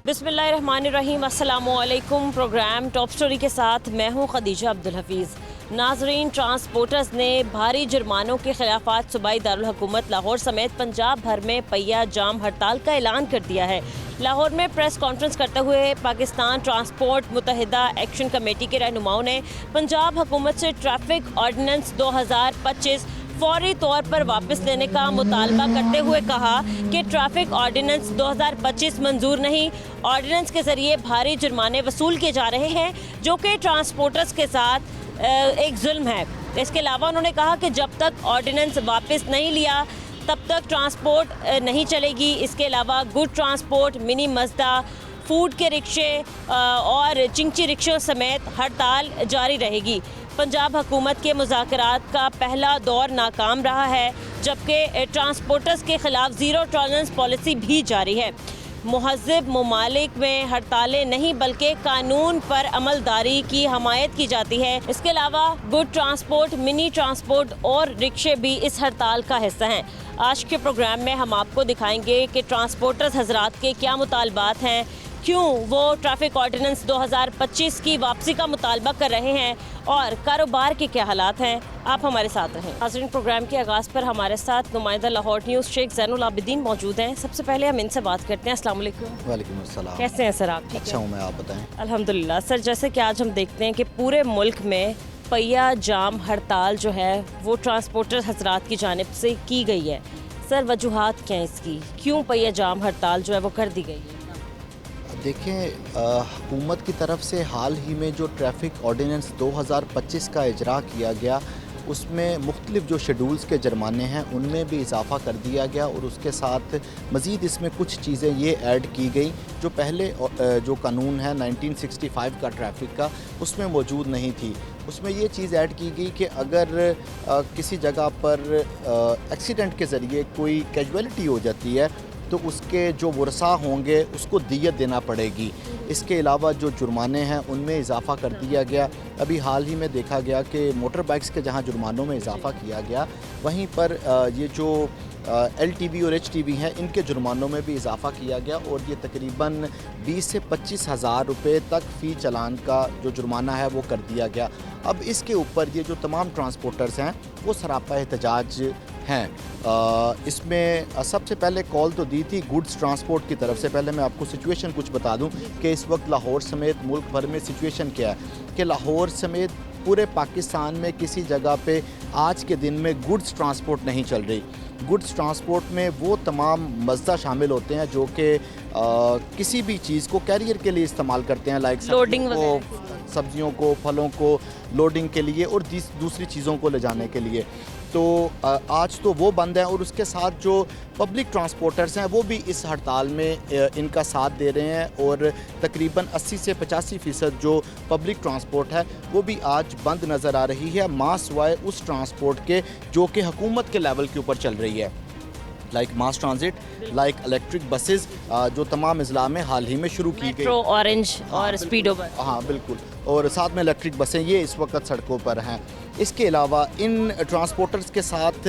बिस्मिल्लाहिर्रहमानिर्रहीम, अस्सलामुअलैकुम। Programme top story के साथ मैं हूँ खदीजा अब्दुल हफीज़। नाजरीन, ट्रांसपोर्टर्स ने भारी जुर्मानों के खिलाफ आज सूबाई दारुल हुकूमत लाहौर समेत पंजाब भर में पहिया जाम हड़ताल का ऐलान कर दिया है। लाहौर में प्रेस कॉन्फ्रेंस करते हुए पाकिस्तान ट्रांसपोर्ट मुत्तहिदा एक्शन कमेटी के रहनुमाओं ने पंजाब हुकूमत से ट्रैफिक ऑर्डिनेंस 2025 फौरी तौर पर वापस लेने का मुतालबा करते हुए कहा कि ट्रैफिक ऑर्डिनेंस 2025 मंजूर नहीं। ऑर्डिनेंस के ज़रिए भारी जुर्माने वसूल किए जा रहे हैं, जो कि ट्रांसपोर्टर्स के साथ एक जुल्म है। इसके अलावा उन्होंने कहा कि जब तक ऑर्डिनेंस वापस नहीं लिया तब तक ट्रांसपोर्ट नहीं चलेगी। इसके अलावा good transport, mini Mazda, food के रिक्शे और चिंची रिक्शों समेत हड़ताल जारी रहेगी। पंजाब हुकूमत के मुज़ाकरात का पहला दौर नाकाम रहा है, जबकि ट्रांसपोर्टर्स के ख़िलाफ़ ज़ीरो टॉलरेंस पॉलिसी भी जारी है। मुहज़्ज़ब ममालिक में हड़तालें नहीं बल्कि कानून पर अमलदारी की हमायत की जाती है। इसके अलावा गुड ट्रांसपोर्ट, मिनी ट्रांसपोर्ट और रिक्शे भी इस हड़ताल का हिस्सा हैं। आज के प्रोग्राम में हम आपको दिखाएंगे कि ट्रांसपोर्टर्स हजरात के क्या मुतालबात हैं, क्यों वो ट्रैफिक ऑर्डिनेंस 2025 की वापसी का मुतालबा कर रहे हैं और कारोबार के क्या हालात हैं। आप हमारे साथ रहें। नाज़रीन, प्रोग्राम के आगाज़ पर हमारे साथ नुमाइंदा लाहौर न्यूज़ शेख ज़ैनुल आबिदीन मौजूद हैं। सबसे पहले हम इनसे बात करते हैं। अस्सलाम वालेकुम। वालेकुम अस्सलाम। कैसे हैं सर आप? अच्छा हूँ मैं, आप बताएं। अल्हम्दुलिल्लाह। सर, जैसे कि आज हम देखते हैं कि पूरे मुल्क में पहिया जाम हड़ताल जो है वो ट्रांसपोर्टर हजरात की जानिब से की गई है। सर, वजूहात क्या हैं इसकी? क्यों पहिया जाम हड़ताल जो है वो कर दी गई है? देखें, हुकूमत की तरफ से हाल ही में जो ट्रैफिक ऑर्डिनेंस 2025 का इजरा किया गया, उसमें मुख्तलिफ जो शेड्यूल्स के जुर्माने हैं उनमें भी इजाफ़ा कर दिया गया और उसके साथ मज़ीद इसमें कुछ चीज़ें ये ऐड की गई जो पहले जो कानून है 1965 का ट्रैफिक का, उसमें मौजूद नहीं थी। उसमें ये चीज़ ऐड की गई कि अगर किसी जगह पर एक्सीडेंट के ज़रिए कोई कैजुअलिटी हो जाती है तो उसके जो वर्सा होंगे उसको दियत देना पड़ेगी। इसके अलावा जो जुर्माने हैं उनमें इजाफ़ा कर दिया गया। अभी हाल ही में देखा गया कि मोटर बाइक्स के जहां जुर्मानों में इजाफ़ा किया गया, वहीं पर ये जो LTV और HTV हैं इनके जुर्मानों में भी इजाफ़ा किया गया और ये तकरीबन 20 से 25 हज़ार रुपये तक फ़ी चालान का जो जुर्माना है वो कर दिया गया। अब इसके ऊपर ये जो तमाम ट्रांसपोर्टर्स हैं वो सरापा एहतजाज हैं। इसमें सबसे पहले कॉल तो दी थी गुड्स ट्रांसपोर्ट की तरफ से। पहले मैं आपको सिचुएशन कुछ बता दूं कि इस वक्त लाहौर समेत मुल्क भर में सिचुएशन क्या है कि लाहौर समेत पूरे पाकिस्तान में किसी जगह पे आज के दिन में गुड्स ट्रांसपोर्ट नहीं चल रही। गुड्स ट्रांसपोर्ट में वो तमाम मज़दा शामिल होते हैं जो कि किसी भी चीज़ को कैरियर के लिए इस्तेमाल करते हैं, लाइक सब्जियों को, फलों को लोडिंग के लिए और दूसरी चीज़ों को ले जाने के लिए। तो आज तो वो बंद है और उसके साथ जो पब्लिक ट्रांसपोर्टर्स हैं वो भी इस हड़ताल में इनका साथ दे रहे हैं और तकरीबन 80 से 85% जो पब्लिक ट्रांसपोर्ट है वो भी आज बंद नज़र आ रही है, मास वाय उस ट्रांसपोर्ट के जो कि हुकूमत के लेवल के ऊपर चल रही है, like mass transit, like electric buses जो तमाम अजला में हाल ही में शुरू की गई, ऑरेंज और स्पीडो बस। हाँ बिल्कुल, और साथ में इलेक्ट्रिक बसें ये इस वक्त सड़कों पर हैं। इसके अलावा इन ट्रांसपोर्टर्स के साथ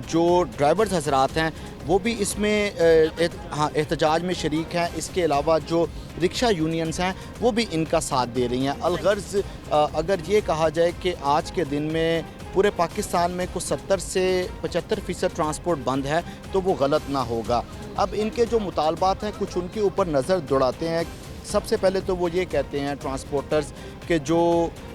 जो ड्राइवर्स हजरात हैं वो भी इसमें एहतजाज में शरीक हैं। इसके अलावा जो रिक्शा यूनियंस हैं वो भी इनका साथ दे रही हैं। अलगर्ज अगर ये कहा जाए कि आज के दिन में पूरे पाकिस्तान में कुछ 70 से 75% ट्रांसपोर्ट बंद है तो वो गलत ना होगा। अब इनके जो मुतालबात हैं कुछ उनके ऊपर नज़र दौड़ाते हैं। सबसे पहले तो वो ये कहते हैं ट्रांसपोर्टर्स के जो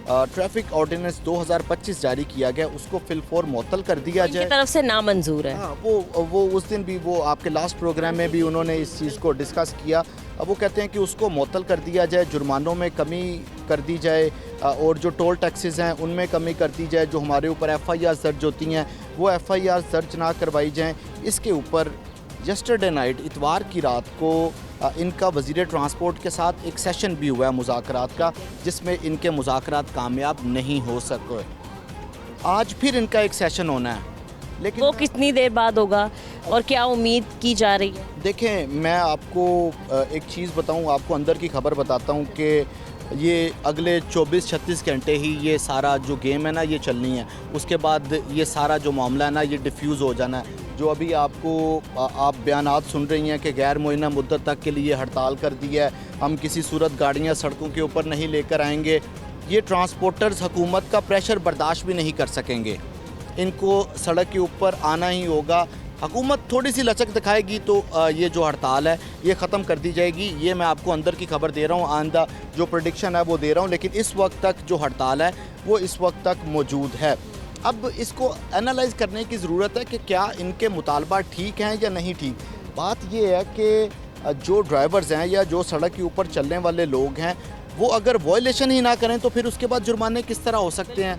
ट्रैफिक ऑर्डिनेंस 2025 जारी किया गया उसको फिलफौर मुअत्तल कर दिया जाए। इनकी तरफ से नामंजूर है। हाँ, वो उस दिन भी वो आपके लास्ट प्रोग्राम में भी उन्होंने इस चीज़ को डिस्कस किया। अब वो कहते हैं कि उसको मुअत्तल कर दिया जाए, जुर्मानों में कमी कर दी जाए और जो टोल टैक्सेस हैं उनमें कमी कर दी जाए, जो हमारे ऊपर FIR दर्ज होती हैं वो FIR दर्ज ना करवाई जाएँ। इसके ऊपर यस्टरडे नाइट, इतवार की रात को इनका वज़ीर ट्रांसपोर्ट के साथ एक सेशन भी हुआ है मुज़ाकरात का, जिसमें इनके मुज़ाकरात कामयाब नहीं हो सके। आज फिर इनका एक सेशन होना है, लेकिन वो कितनी देर बाद होगा और क्या उम्मीद की जा रही है? देखें, मैं आपको एक चीज़ बताऊं, आपको अंदर की खबर बताता हूं कि ये अगले 24-36 घंटे ही ये सारा जो गेम है ना ये चलनी है। उसके बाद ये सारा जो मामला है ना ये डिफ्यूज़ हो जाना है। जो अभी आप बयानात सुन रही हैं कि गैर मुअय्यना मुद्दत तक के लिए हड़ताल कर दी है, हम किसी सूरत गाड़ियाँ सड़कों के ऊपर नहीं लेकर आएंगे, ये ट्रांसपोर्टर्स हुकूमत का प्रेशर बर्दाश्त भी नहीं कर सकेंगे। इनको सड़क के ऊपर आना ही होगा। हुकूमत थोड़ी सी लचक दिखाएगी तो ये जो हड़ताल है ये ख़त्म कर दी जाएगी। ये मैं आपको अंदर की खबर दे रहा हूँ, आइंदा जो प्रेडिक्शन है वो दे रहा हूँ, लेकिन इस वक्त तक जो हड़ताल है वो इस वक्त तक मौजूद है। अब इसको एनालाइज़ करने की ज़रूरत है कि क्या इनके मुतालबा ठीक हैं या नहीं ठीक। बात ये है कि जो ड्राइवर्स हैं या जो सड़क के ऊपर चलने वाले लोग हैं वो अगर वॉयलेशन ही ना करें तो फिर उसके बाद जुर्माने किस तरह हो सकते हैं।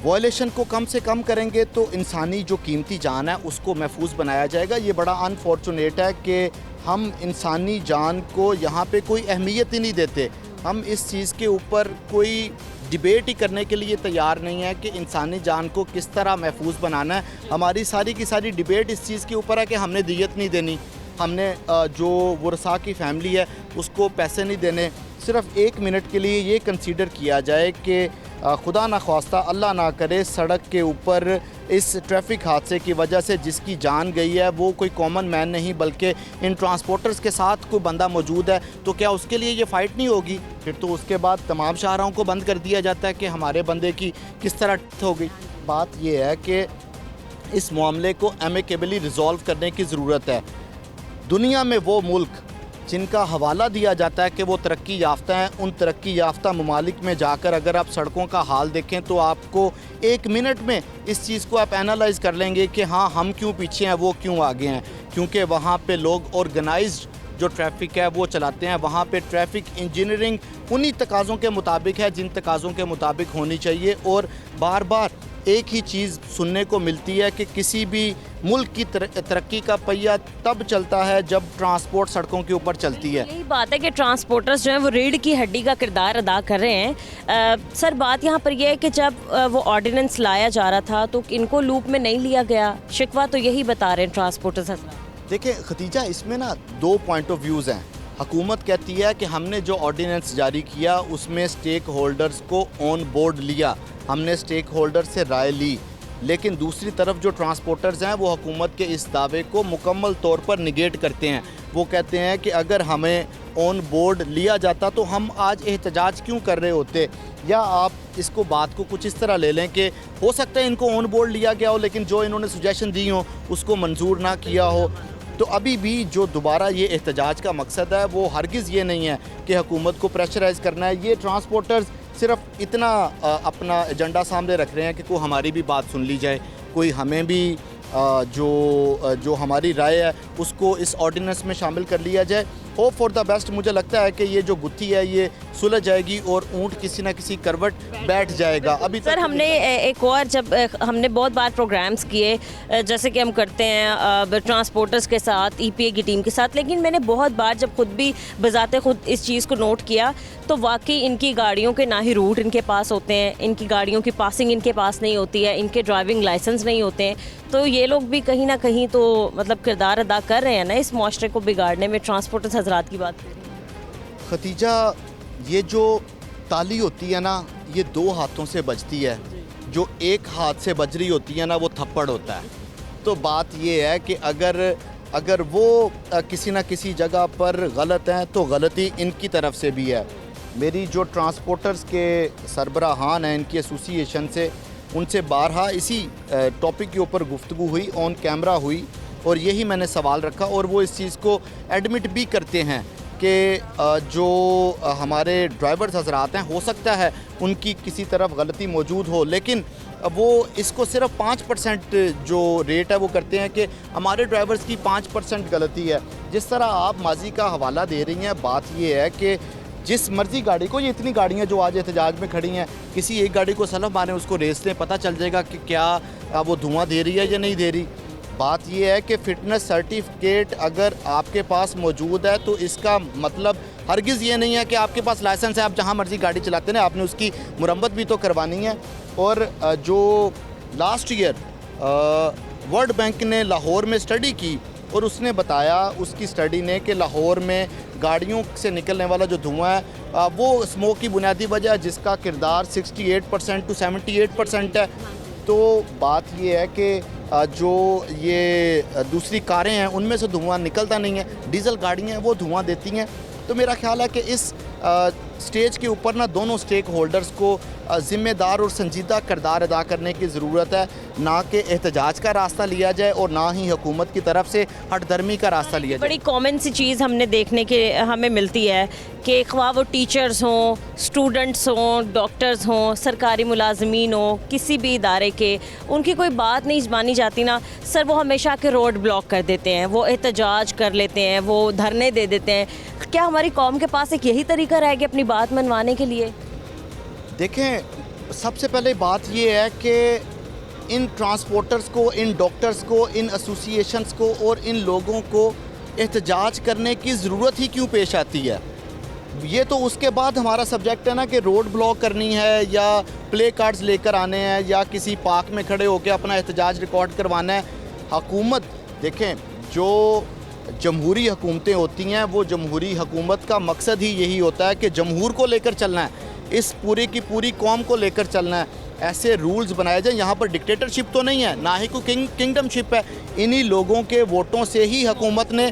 वॉयलेशन को कम से कम करेंगे तो इंसानी जो कीमती जान है उसको महफूज बनाया जाएगा। ये बड़ा अनफॉर्चुनेट है कि हम इंसानी जान को यहाँ पे कोई अहमियत ही नहीं देते। हम इस चीज़ के ऊपर कोई डिबेट ही करने के लिए तैयार नहीं है कि इंसानी जान को किस तरह महफूज बनाना है। हमारी सारी की सारी डिबेट इस चीज़ के ऊपर है कि हमने दियत नहीं देनी, हमने जो वरसा की फैमिली है उसको पैसे नहीं देने। सिर्फ 1 मिनट के लिए ये कंसीडर किया जाए कि खुदा ना ख्वास्ता अल्लाह ना करे सड़क के ऊपर इस ट्रैफिक हादसे की वजह से जिसकी जान गई है वो कोई कॉमन मैन नहीं बल्कि इन ट्रांसपोर्टर्स के साथ कोई बंदा मौजूद है, तो क्या उसके लिए ये फ़ाइट नहीं होगी? फिर तो उसके बाद तमाम शाहराहों को बंद कर दिया जाता है कि हमारे बंदे की किस तरह डेथ हो गई। बात ये है कि इस मामले को एमिकेबली रिजॉल्व करने की ज़रूरत है। दुनिया में वो मुल्क जिनका हवाला दिया जाता है कि वो तरक्की याफ्ता हैं, उन तरक्की याफ्ता ममालिक में जाकर अगर आप सड़कों का हाल देखें तो आपको 1 मिनट में इस चीज़ को आप एनालाइज़ कर लेंगे कि हाँ हम क्यों पीछे हैं, वो क्यों आगे हैं। क्योंकि वहाँ पे लोग ऑर्गेनाइज्ड जो ट्रैफिक है वो चलाते हैं। वहाँ पे ट्रैफिक इंजीनियरिंग उन्हीं तकाज़ों के मुताबिक है जिन तकाज़ों के मुताबिक होनी चाहिए। और बार बार एक ही चीज़ सुनने को मिलती है कि किसी भी मुल्क की तरक्की का पहिया तब चलता है जब ट्रांसपोर्ट सड़कों के ऊपर चलती है। यही बात है कि ट्रांसपोर्टर्स जो हैं वो रीढ़ की हड्डी का किरदार अदा कर रहे हैं। सर बात यहाँ पर यह है कि जब वो ऑर्डिनेंस लाया जा रहा था तो इनको लूप में नहीं लिया गया। शिकवा तो यही बता रहे हैं ट्रांसपोर्टर्स। देखिए खतीजा, इसमें ना 2 पॉइंट ऑफ व्यूज़ हैं। हुकूमत कहती है कि हमने जो ऑर्डिनेंस जारी किया उसमें स्टेक होल्डर्स को ऑन बोर्ड लिया, हमने स्टेक होल्डर से राय ली। लेकिन दूसरी तरफ जो ट्रांसपोर्टर्स हैं वो हुकूमत के इस दावे को मुकम्मल तौर पर निगेट करते हैं। वो कहते हैं कि अगर हमें ऑन बोर्ड लिया जाता तो हम आज एहतजाज क्यों कर रहे होते। या आप इसको बात को कुछ इस तरह ले लें कि हो सकता है इनको ऑन बोर्ड लिया गया हो लेकिन जो इन्होंने सुजेशन दी हो उसको मंजूर ना किया हो। तो अभी भी जो दोबारा ये एहतजाज का मकसद है वो हरगिज़ ये नहीं है कि हुकूमत को प्रेशराइज़ करना है। ये ट्रांसपोर्टर्स सिर्फ इतना अपना एजेंडा सामने रख रहे हैं कि कोई हमारी भी बात सुन ली जाए, कोई हमें भी जो हमारी राय है उसको इस ऑर्डिनेंस में शामिल कर लिया जाए। Hope for the best. मुझे लगता है कि ये जो गुत्थी है ये सुलझ जाएगी और ऊँट किसी न किसी करवट बैठ जाएगा। अभी सर हमने एक और जब हमने बहुत बार प्रोग्राम्स किए जैसे कि हम करते हैं ट्रांसपोर्टर्स के साथ, ईपीए की टीम के साथ, लेकिन मैंने बहुत बार जब खुद भी बजाते खुद इस चीज़ को नोट किया तो वाकई इनकी गाड़ियों के ना ही रूट इनके पास होते हैं, इनकी गाड़ियों की पासिंग इनके पास नहीं होती है, इनके ड्राइविंग लाइसेंस नहीं होते हैं। तो ये लोग भी कहीं ना कहीं तो मतलब किरदार अदा कर रहे हैं ना इस माशरे को बिगाड़ने में। ट्रांसपोर्टर्स हजरात की बात करें खतीजा, ये जो ताली होती है ना ये 2 हाथों से बजती है, जो एक हाथ से बज रही होती है ना वो थप्पड़ होता है। तो बात ये है कि अगर वो किसी न किसी जगह पर गलत हैं तो गलती इनकी तरफ से भी है। मेरी जो ट्रांसपोर्टर्स के सरबराहान हैं इनकी एसोसिएशन से उनसे बारहा इसी टॉपिक के ऊपर गुफ्तगू हुई, ऑन कैमरा हुई, और यही मैंने सवाल रखा और वो इस चीज़ को एडमिट भी करते हैं कि जो हमारे ड्राइवर्स हजरात हैं हो सकता है उनकी किसी तरफ गलती मौजूद हो, लेकिन वो इसको सिर्फ 5% जो रेट है वो करते हैं कि हमारे ड्राइवर्स की 5% गलती है। जिस तरह आप माजी का हवाला दे रही हैं, बात ये है कि जिस मर्ज़ी गाड़ी को, ये इतनी गाड़ियाँ जो आज एहतजाज में खड़ी हैं, किसी एक गाड़ी को सलफ मारें उसको रेस लें, पता चल जाएगा कि क्या वो धुआं दे रही है या नहीं दे रही। बात यह है कि फ़िटनेस सर्टिफिकेट अगर आपके पास मौजूद है तो इसका मतलब हरगिज़ ये नहीं है कि आपके पास लाइसेंस है आप जहां मर्ज़ी गाड़ी चलाते हैं, आपने उसकी मुरम्मत भी तो करवानी है। और जो लास्ट ईयर वर्ल्ड बैंक ने लाहौर में स्टडी की और उसने बताया, उसकी स्टडी ने, कि लाहौर में गाड़ियों से निकलने वाला जो धुआं है वो स्मोक की बुनियादी वजह है, जिसका किरदार 68% to 78% है। तो बात ये है कि जो ये दूसरी कारें हैं उनमें से धुआं निकलता नहीं है, डीजल गाड़ियाँ हैं वो धुआं देती हैं। तो मेरा ख्याल है कि इस स्टेज के ऊपर ना दोनों स्टेक होल्डर्स को ज़िम्मेदार और संजीदा किरदार अदा करने की ज़रूरत है, ना कि एहतजाज का रास्ता लिया जाए और ना ही हुकूमत की तरफ से हटदर्मी का रास्ता लिया जाए। बड़ी कॉमन सी चीज़ हमने देखने के हमें मिलती है कि ख्वाह वो टीचर्स हों, स्टूडेंट्स हों, डॉक्टर्स हों, सरकारी मुलाजमीन हों, किसी भी इदारे के, उनकी कोई बात नहीं मानी जाती ना सर, वो हमेशा के रोड ब्लॉक कर देते हैं, वो एहतजाज कर लेते हैं, वो धरने दे देते हैं। क्या हमारी कौम के पास एक यही तरीका रह गया अपनी बात मनवाने के लिए? देखें, सबसे पहले बात ये है कि इन ट्रांसपोर्टर्स को, इन डॉक्टर्स को, इन एसोसिएशंस को और इन लोगों को एहतजाज करने की ज़रूरत ही क्यों पेश आती है? ये तो उसके बाद हमारा सब्जेक्ट है ना कि रोड ब्लॉक करनी है या प्ले कार्ड्स लेकर आने हैं या किसी पार्क में खड़े होकर अपना एहतजाज रिकॉर्ड करवाना है। हुकूमत, देखें, जो जमहूरी हुकूमतें होती हैं वो जमहूरी हुकूमत का मकसद ही यही होता है कि जमहूर को लेकर चलना है, इस पूरी की पूरी कौम को लेकर चलना है। ऐसे रूल्स बनाए जाएं, यहाँ पर डिक्टेटरशिप तो नहीं है, ना ही कोई किंगडमशिप है, इन्हीं लोगों के वोटों से ही हुकूमत ने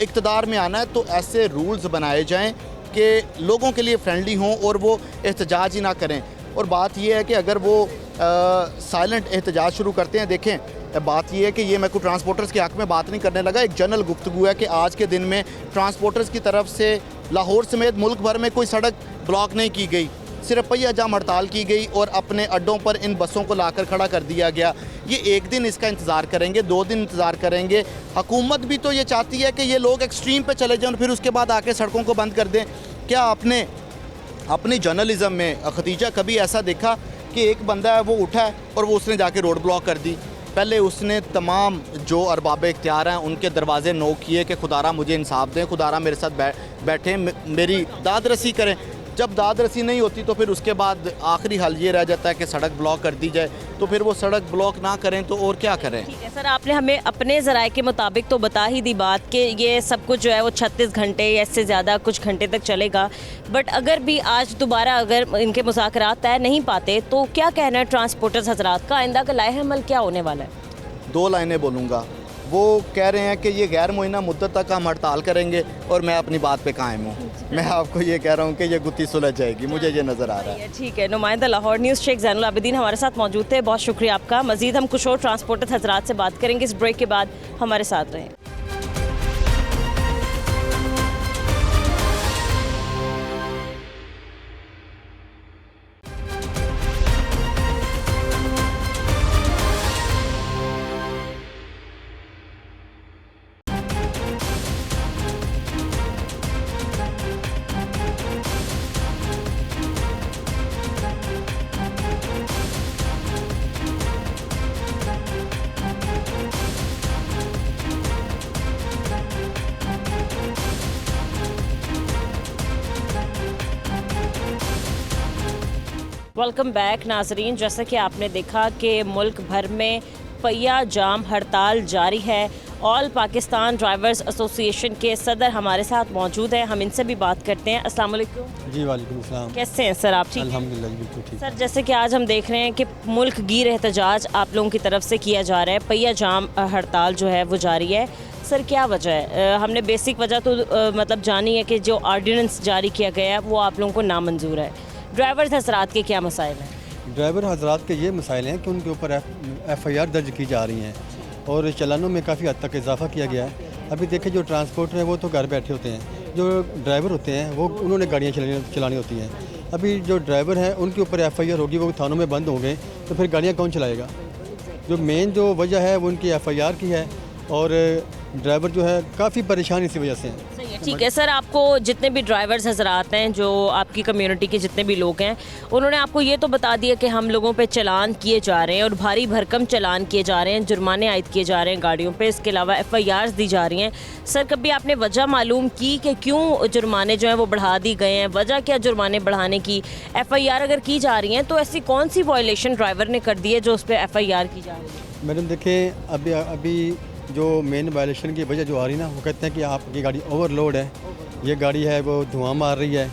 इक़्तिदार में आना है। तो ऐसे रूल्स बनाए जाएं कि लोगों के लिए फ्रेंडली हों और वो एहतजाज ही ना करें। और बात यह है कि अगर वो साइलेंट एहतजाज शुरू करते हैं, देखें, बात यह है कि ये मैं को ट्रांसपोर्टर्स के हक़ में बात नहीं करने लगा, एक जनरल गुफ्तगू है कि आज के दिन में ट्रांसपोर्टर्स की तरफ से लाहौर समेत मुल्क भर में कोई सड़क ब्लॉक नहीं की गई, सिर्फ पहिया जाम हड़ताल की गई और अपने अड्डों पर इन बसों को लाकर खड़ा कर दिया गया। ये एक दिन इसका इंतज़ार करेंगे, 2 दिन इंतज़ार करेंगे। हुकूमत भी तो ये चाहती है कि ये लोग एक्सट्रीम पे चले जाएं और फिर उसके बाद आके सड़कों को बंद कर दें। क्या आपने अपनी जर्नलिज्म में खतीजा कभी ऐसा देखा कि एक बंदा है वो उठा है और वो उसने जाके रोड ब्लॉक कर दी? पहले उसने तमाम जो अरबाब इख्तियार हैं उनके दरवाजे नोक किए कि खुदारा मुझे इंसाफ दें, खुदारा मेरे साथ बैठें, मेरी दाद रसी करें। जब दाद रसी नहीं होती तो फिर उसके बाद आखिरी हल ये रह जाता है कि सड़क ब्लॉक कर दी जाए। तो फिर वो सड़क ब्लॉक ना करें तो और क्या करें? ठीक है सर, आपने हमें अपने ज़राए के मुताबिक तो बता ही दी बात कि ये सब कुछ जो है वो 36 घंटे या इससे ज़्यादा कुछ घंटे तक चलेगा। बट अगर भी आज दोबारा अगर इनके मुज़ाकरात तय नहीं पाते तो क्या कहना है ट्रांसपोर्टर्स हजरात का? आइंदा का लाए अमल क्या होने वाला है? 2 लाइनें बोलूँगा। वो कह रहे हैं कि ये गैर मुइना मुद्दत तक हम हड़ताल करेंगे और मैं अपनी बात पे कायम हूँ। मैं आपको ये कह रहा हूँ कि ये गुत्थी सुलझ जाएगी, मुझे ये नज़र आ रहा है। ठीक है, नुमाइंदा लाहौर न्यूज़ शेख ज़ैनुल आबिदीन हमारे साथ मौजूद थे, बहुत शुक्रिया आपका। मज़ीद हम कुछ और ट्रांसपोर्टर हजरात से बात करेंगे इस ब्रेक के बाद, हमारे साथ रहें। वेलकम बैक नाजरीन। जैसा कि आपने देखा कि मुल्क भर में पहिया जाम हड़ताल जारी है। ऑल पाकिस्तान ड्राइवर्स एसोसिएशन के सदर हमारे साथ मौजूद हैं, हम इनसे भी बात करते हैं। अस्सलाम वालेकुम। जी वालेकुम अस्सलाम। कैसे हैं सर आप? ठीक हैं? अल्हम्दुलिल्लाह बिल्कुल ठीक। सर, जैसे कि आज हम देख रहे हैं कि मुल्क गिर एहतजाज आप लोगों की तरफ से किया जा रहा है, पहिया जाम हड़ताल जो है वो जारी है। सर, क्या वजह है? हमने बेसिक वजह तो मतलब जानी है कि जो ऑर्डिनेंस जारी किया गया है वो आप लोगों को नामंजूर है। ड्राइवर हजरात के क्या मसाइल हैं? ड्राइवर हजरात के ये मसाइल हैं कि उनके ऊपर FIR दर्ज की जा रही हैं और चलानों में काफ़ी हद तक इजाफा किया गया है। अभी देखें, जो ट्रांसपोर्टर हैं वो तो घर बैठे होते हैं, जो ड्राइवर होते हैं वो उन्होंने गाड़ियाँ चलानी होती हैं। अभी जो ड्राइवर हैं उनके ऊपर FIR होगी, वो थानों में बंद होंगे तो फिर गाड़ियाँ कौन चलाएगा? जो मेन जो वजह है वो उनकी FIR की है और ड्राइवर जो है काफ़ी परेशान इसी वजह से हैं। सही है, ठीक है सर। आपको जितने भी ड्राइवर्स हजरात हैं, जो आपकी कम्युनिटी के जितने भी लोग हैं, उन्होंने आपको ये तो बता दिया कि हम लोगों पे चलान किए जा रहे हैं और भारी भरकम चलान किए जा रहे हैं, जुर्माने आयद किए जा रहे हैं गाड़ियों पे, इसके अलावा FIRs दी जा रही हैं। सर, कभी आपने वजह मालूम की कि क्यों जुर्माने जो हैं वो बढ़ा दी गए हैं? वजह क्या जुर्माने बढ़ाने की? FIR अगर की जा रही हैं तो ऐसी कौन सी वायलेशन ड्राइवर ने कर दी है जो उस पर FIR की जा रही है? मैडम देखें, अभी जो मेन वायलेशन की वजह जो आ रही है ना, वो कहते हैं कि आपकी गाड़ी ओवरलोड है, ये गाड़ी है वो धुआं मार रही है।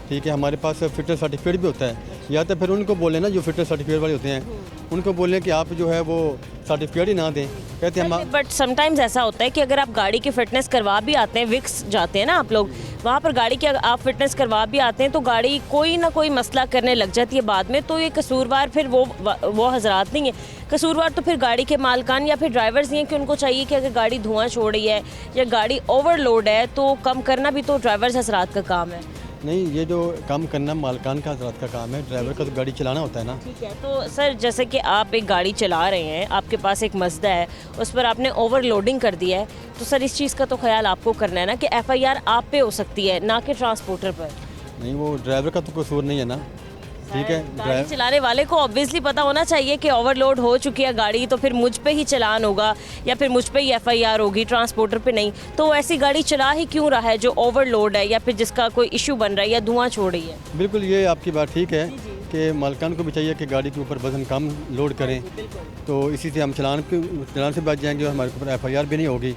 ठीक है, हमारे पास फिटर सर्टिफिकेट भी होता है, या तो फिर उनको बोलें ना, जो फिटर सर्टिफिकेट वाले होते हैं उनको बोलें कि आप जो है वो सर्टिफिकेट ही ना दें, कहते हैं हम। बट समटाइम्स ऐसा होता है कि अगर आप गाड़ी की फिटनेस करवा भी आते हैं, विक्स जाते हैं ना आप लोग, वहाँ पर गाड़ी की आप फिटनेस करवा भी आते हैं तो गाड़ी कोई ना कोई मसला करने लग जाती है बाद में, तो ये कसूरवार फिर वो हजरात नहीं है, कसूरवार तो फिर गाड़ी के मालकान या फिर ड्राइवर्स नहीं है कि उनको चाहिए कि अगर गाड़ी धुआं छोड़ रही है या गाड़ी ओवरलोड है तो कम करना भी तो ड्राइवर्स हजरात का काम है। नहीं, ये जो काम करना मालकान का हजरात का काम है, ड्राइवर का तो गाड़ी चलाना होता है ना। ठीक है, तो सर जैसे कि आप एक गाड़ी चला रहे हैं, आपके पास एक मज़दा है, उस पर आपने ओवरलोडिंग कर दिया है, तो सर इस चीज़ का तो ख्याल आपको करना है ना कि एफआईआर आप पे हो सकती है, ना कि ट्रांसपोर्टर पर। नहीं, वो ड्राइवर का तो कसूर नहीं है ना, ठीक है। गाड़ी चलाने वाले को ऑब्वियसली पता होना चाहिए कि ओवरलोड हो चुकी है गाड़ी, तो फिर मुझ पे ही चलान होगा या फिर मुझ पे ही एफआईआर होगी, ट्रांसपोर्टर पे नहीं। तो ऐसी गाड़ी चला ही क्यों रहा है जो ओवरलोड है या फिर जिसका कोई इशू बन रहा है या धुआं छोड़ रही है? बिल्कुल, ये आपकी बात ठीक है कि मालकान को भी चाहिए कि गाड़ी के ऊपर वजन कम लोड करें, तो इसी से हम चलान से बच जाएंगे और हमारे ऊपर एफआईआर भी नहीं होगी।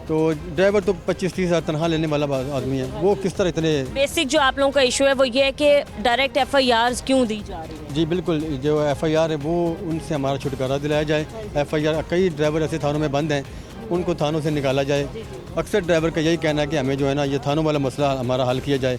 तो ड्राइवर तो 25-30 हज़ार तनख्वाह लेने वाला आदमी है, वो किस तरह इतने। बेसिक जो आप लोगों का इशू है वो ये है कि डायरेक्ट एफआईआर क्यों दी जा रही है? जी बिल्कुल, जो एफआईआर है वो उनसे हमारा छुटकारा दिलाया जाए। एफआईआर, कई ड्राइवर ऐसे थानों में बंद हैं, उनको थानों से निकाला जाए। अक्सर ड्राइवर का यही कहना है कि हमें जो है ना ये थानों वाला मसला हमारा हल किया जाए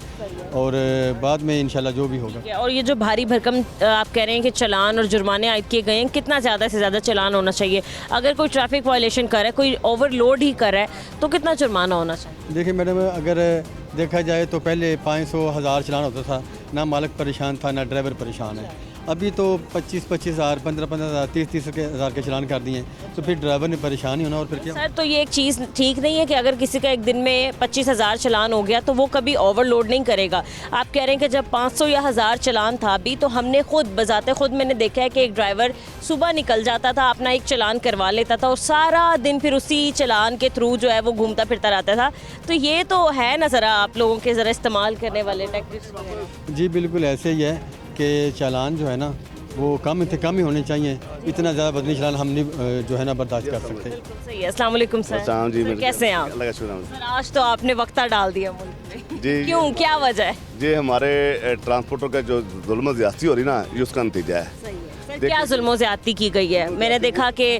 और बाद में इंशाल्लाह जो भी होगा। और ये जो भारी भरकम आप कह रहे हैं कि चालान और जुर्माने आयद किए गए हैं, कितना ज़्यादा से ज़्यादा चालान होना चाहिए? अगर कोई ट्रैफिक वायलेशन कर रहा है, कोई ओवरलोड ही कर रहा है, तो कितना जुर्माना होना चाहिए? देखिए मैडम, अगर देखा जाए तो पहले 500-1000 चलान होता था, ना मालिक परेशान था ना ड्राइवर परेशान है। अभी तो 25-25 हज़ार, 15-15 हज़ार, 30-30 हज़ार के चलान कर दिए, तो फिर ड्राइवर ने परेशान ही होना और फिर क्या। सर तो ये एक चीज़ ठीक नहीं है कि अगर किसी का एक दिन में 25,000 चलान हो गया तो वो कभी ओवरलोड नहीं करेगा। आप कह रहे हैं कि जब 500 या 1000 चलान था अभी, तो हमने खुद बजाते खुद मैंने देखा है कि एक ड्राइवर सुबह निकल जाता था, अपना एक चलान करवा लेता था और सारा दिन फिर उसी चलान के थ्रू जो है वो घूमता फिरता रहता था। तो ये तो है ना ज़रा आप लोगों के ज़रा इस्तेमाल करने वाले टैक्टिक्स। जी बिल्कुल ऐसे ही है कि चालान जो है ना वो कम ही होने चाहिए, इतना ज़्यादा बदनी चालान हम नहीं जो है ना बर्दाश्त कर सकते। सही है। अस्सलाम वालेकुम सर। जी, सर कैसे हैं आप? अल्लाह का शुक्र। सर आज तो आपने वक्ता डाल दिया मुल्क में। जी क्यों, क्या वजह है? जी हमारे ट्रांसपोर्टर का जो जुल्म ज़्यादती हो रही ना, ये उसका नतीजा है। सही है। सर क्या जुल्म ज़्यादती की गई है? मैंने देखा कि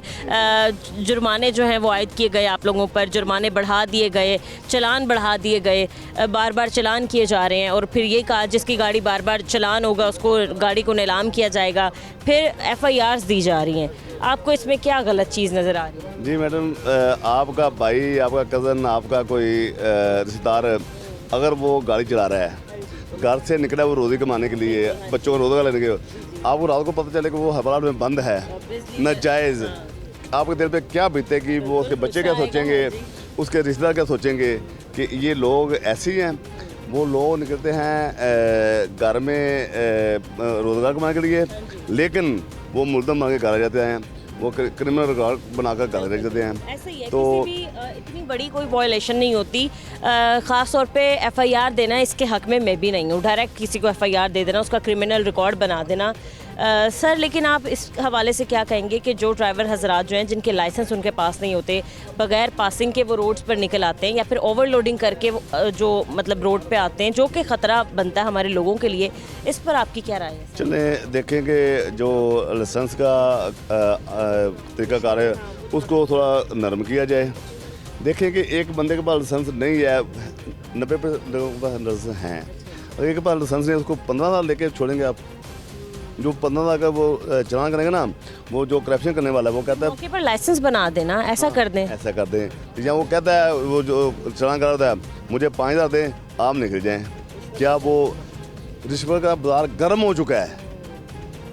जुर्माने जो हैं वो आयद किए गए आप लोगों पर, जुर्माने बढ़ा दिए गए, चलान बढ़ा दिए गए, बार बार चलान किए जा रहे हैं और फिर ये कहा जिसकी गाड़ी बार बार चलान होगा उसको गाड़ी को नीलाम किया जाएगा, फिर एफआईआर दी जा रही हैं। आपको इसमें क्या गलत चीज़ नज़र आ रही है? जी मैडम, आपका भाई, आपका कज़न, आपका कोई रिश्तेदार अगर वो गाड़ी चला रहा है, घर से निकला वो रोज़ी कमाने के लिए, बच्चों को रोज़गार लेने के, आपको रात को पता चले कि वो हवालात में बंद है, नाजायज़, आपके दिल पे क्या बीते कि वो उसके बच्चे क्या सोचेंगे, उसके रिश्तेदार क्या सोचेंगे कि ये लोग ऐसे ही हैं। वो लोग निकलते हैं घर में रोज़गार कमाने के लिए, लेकिन वो मुल्ज़म बना के घर आ जाते हैं, वो क्रिमिनल रिकॉर्ड बनाकर घर रख देते हैं। ऐसे ही है, तो किसी भी इतनी बड़ी कोई वायलेशन नहीं होती, ख़ास तौर पे एफआईआर देना इसके हक में मैं भी नहीं हूँ। डायरेक्ट किसी को एफआईआर दे देना, उसका क्रिमिनल रिकॉर्ड बना देना। सर लेकिन आप इस हवाले से क्या कहेंगे कि जो ड्राइवर हजरात जो हैं जिनके लाइसेंस उनके पास नहीं होते, बगैर पासिंग के वो रोड्स पर निकल आते हैं या फिर ओवरलोडिंग करके जो मतलब रोड पे आते हैं, जो कि ख़तरा बनता है हमारे लोगों के लिए, इस पर आपकी क्या राय है? चले देखेंगे जो लाइसेंस का तरीक़ाकार है उसको थोड़ा नरम किया जाए। देखें कि एक बंदे के पास लाइसेंस नहीं है, 90% लोगों के पास लाइसेंस हैं, और एक के पास लाइसेंस नहीं, उसको 15 साल लेके छोड़ेंगे आप? जो 15 साल का वो चलान करेंगे ना, वो जो करप्शन करने वाला है वो कहता है मौके पर लाइसेंस बना देना, ऐसा कर दें। ऐसा कर दें। या वो कहता है, वो जो चलान कर रहा है, मुझे 5000 दें, आप निकल जाएँ। क्या वो रिश्वत का बाजार गर्म हो चुका है?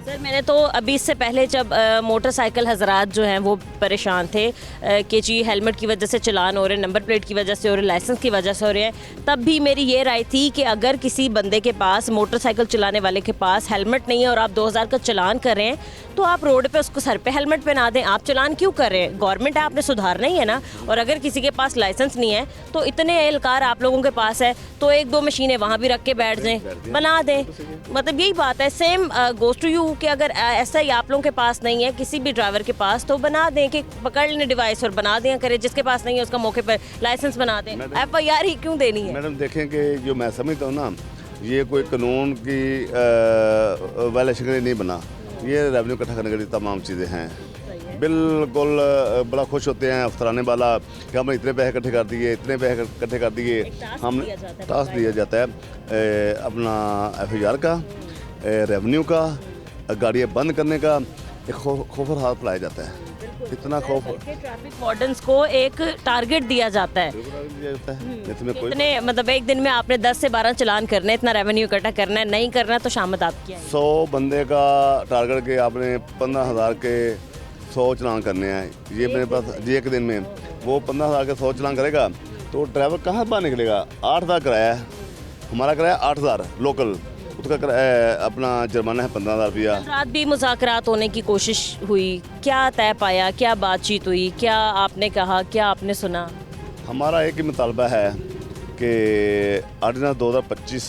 सर मैंने तो अभी इससे पहले जब मोटरसाइकिल हजरात जो हैं वो परेशान थे कि जी हेलमेट की वजह से चलान हो रहे हैं, नंबर प्लेट की वजह से हो रहे हैं, लाइसेंस की वजह से हो रहे हैं, तब भी मेरी ये राय थी कि अगर किसी बंदे के पास, मोटरसाइकिल चलाने वाले के पास हेलमेट नहीं है और आप 2000 का चलान कर रहे हैं, तो आप रोड पे उसको सर पे हेलमेट पहना दें। आप चलान क्यों कर रहे हैं? गवर्नमेंट है, आपने सुधारना ही है ना। और अगर किसी के पास लाइसेंस नहीं है तो इतने एहलकार आप लोगों के पास है तो 1-2 मशीनें वहाँ भी रख के बैठ जाएं, बना दें। मतलब यही बात है, सेम गोज़ टू यू कि अगर ऐसा ही आप लोगों के पास नहीं है किसी भी ड्राइवर के पास, तो बना दें कि पकड़ लें डिवाइस और बना दें करें। जिसके पास नहीं है उसका मौके पर लाइसेंस बना दें। एफआईआर ही क्यों देनी है? मैडम देखें कि जो मैं समझता हूँ ना, ये कोई कानून की वायलेशन के लिए नहीं बना, ये रेवेन्यू इकट्ठा करने के लिए तमाम चीज़ें हैं। बिल्कुल बड़ा खुश होते हैं अफसराने वाला कि हमने इतने पैसे इकट्ठे कर दिए, इतने पैसे इकट्ठे कर दिए। हम टास्क दिया जाता है अपना FIR का, रेवेन्यू का, गाड़ियाँ बंद करने का, एक खौफर हाथ फैलाया जाता है। इतना खौफ ट्रैफिक वार्डन्स को एक टारगेट दिया जाता है। इसमें कोई कितने मतलब एक दिन में आपने 10 से 12 चालान करने, इतना रेवेन्यू इकट्ठा करना है, नहीं करना तो शामत आपकी आएगी। 100 बंदे का टारगेट के आपने 15,000 के 100 चलान करने हैं। ये मेरे पास जी एक दिन में वो 15,000 के 100 चलान करेगा तो ड्राइवर कहाँ बाहर निकलेगा। 8,000 किराया है, हमारा किराया 8,000 लोकल, उसका अपना जुर्माना है 15,000 रुपया। रात भी मुज़ाकरात होने की कोशिश हुई, क्या तय पाया, क्या बातचीत हुई, क्या आपने कहा, क्या आपने सुना? हमारा एक ही मुतालबा है कि ऑर्डिनेंस 2025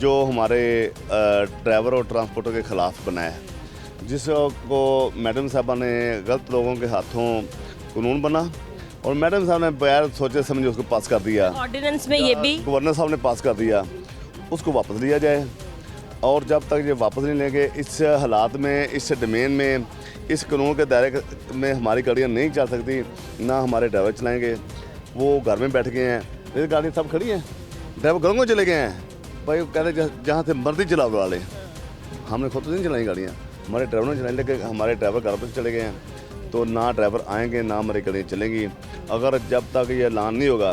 जो हमारे ड्राइवर और ट्रांसपोर्टर के ख़िलाफ़ बना है, जिसको मैडम साहबा ने गलत लोगों के हाथों कानून बना और मैडम साहब ने बगैर सोचे समझे उसको पास कर दिया। ऑर्डिनेंस में ये भी गवर्नर साहब ने पास कर दिया, उसको वापस लिया जाए। और जब तक ये वापस नहीं लेंगे, इस हालात में, इस डोमेन में, इस कानून के दायरे में हमारी गाड़ियाँ नहीं चल सकती, ना हमारे ड्राइवर चलाएंगे। वो घर में बैठ गए हैं, मेरी गाड़ियाँ सब खड़ी हैं, ड्राइवर घरों को चले गए हैं। भाई कहते जहाँ से मर्जी चला वाले, हमने खुद तो नहीं चलाई गाड़ियाँ, हमारे ड्राइवर ने चलाई, लेकिन हमारे ड्राइवर घर पर चले गए हैं। तो ना ड्राइवर आएंगे ना हमारी गाड़ियाँ चलेंगी। अगर जब तक ये ऐलान नहीं होगा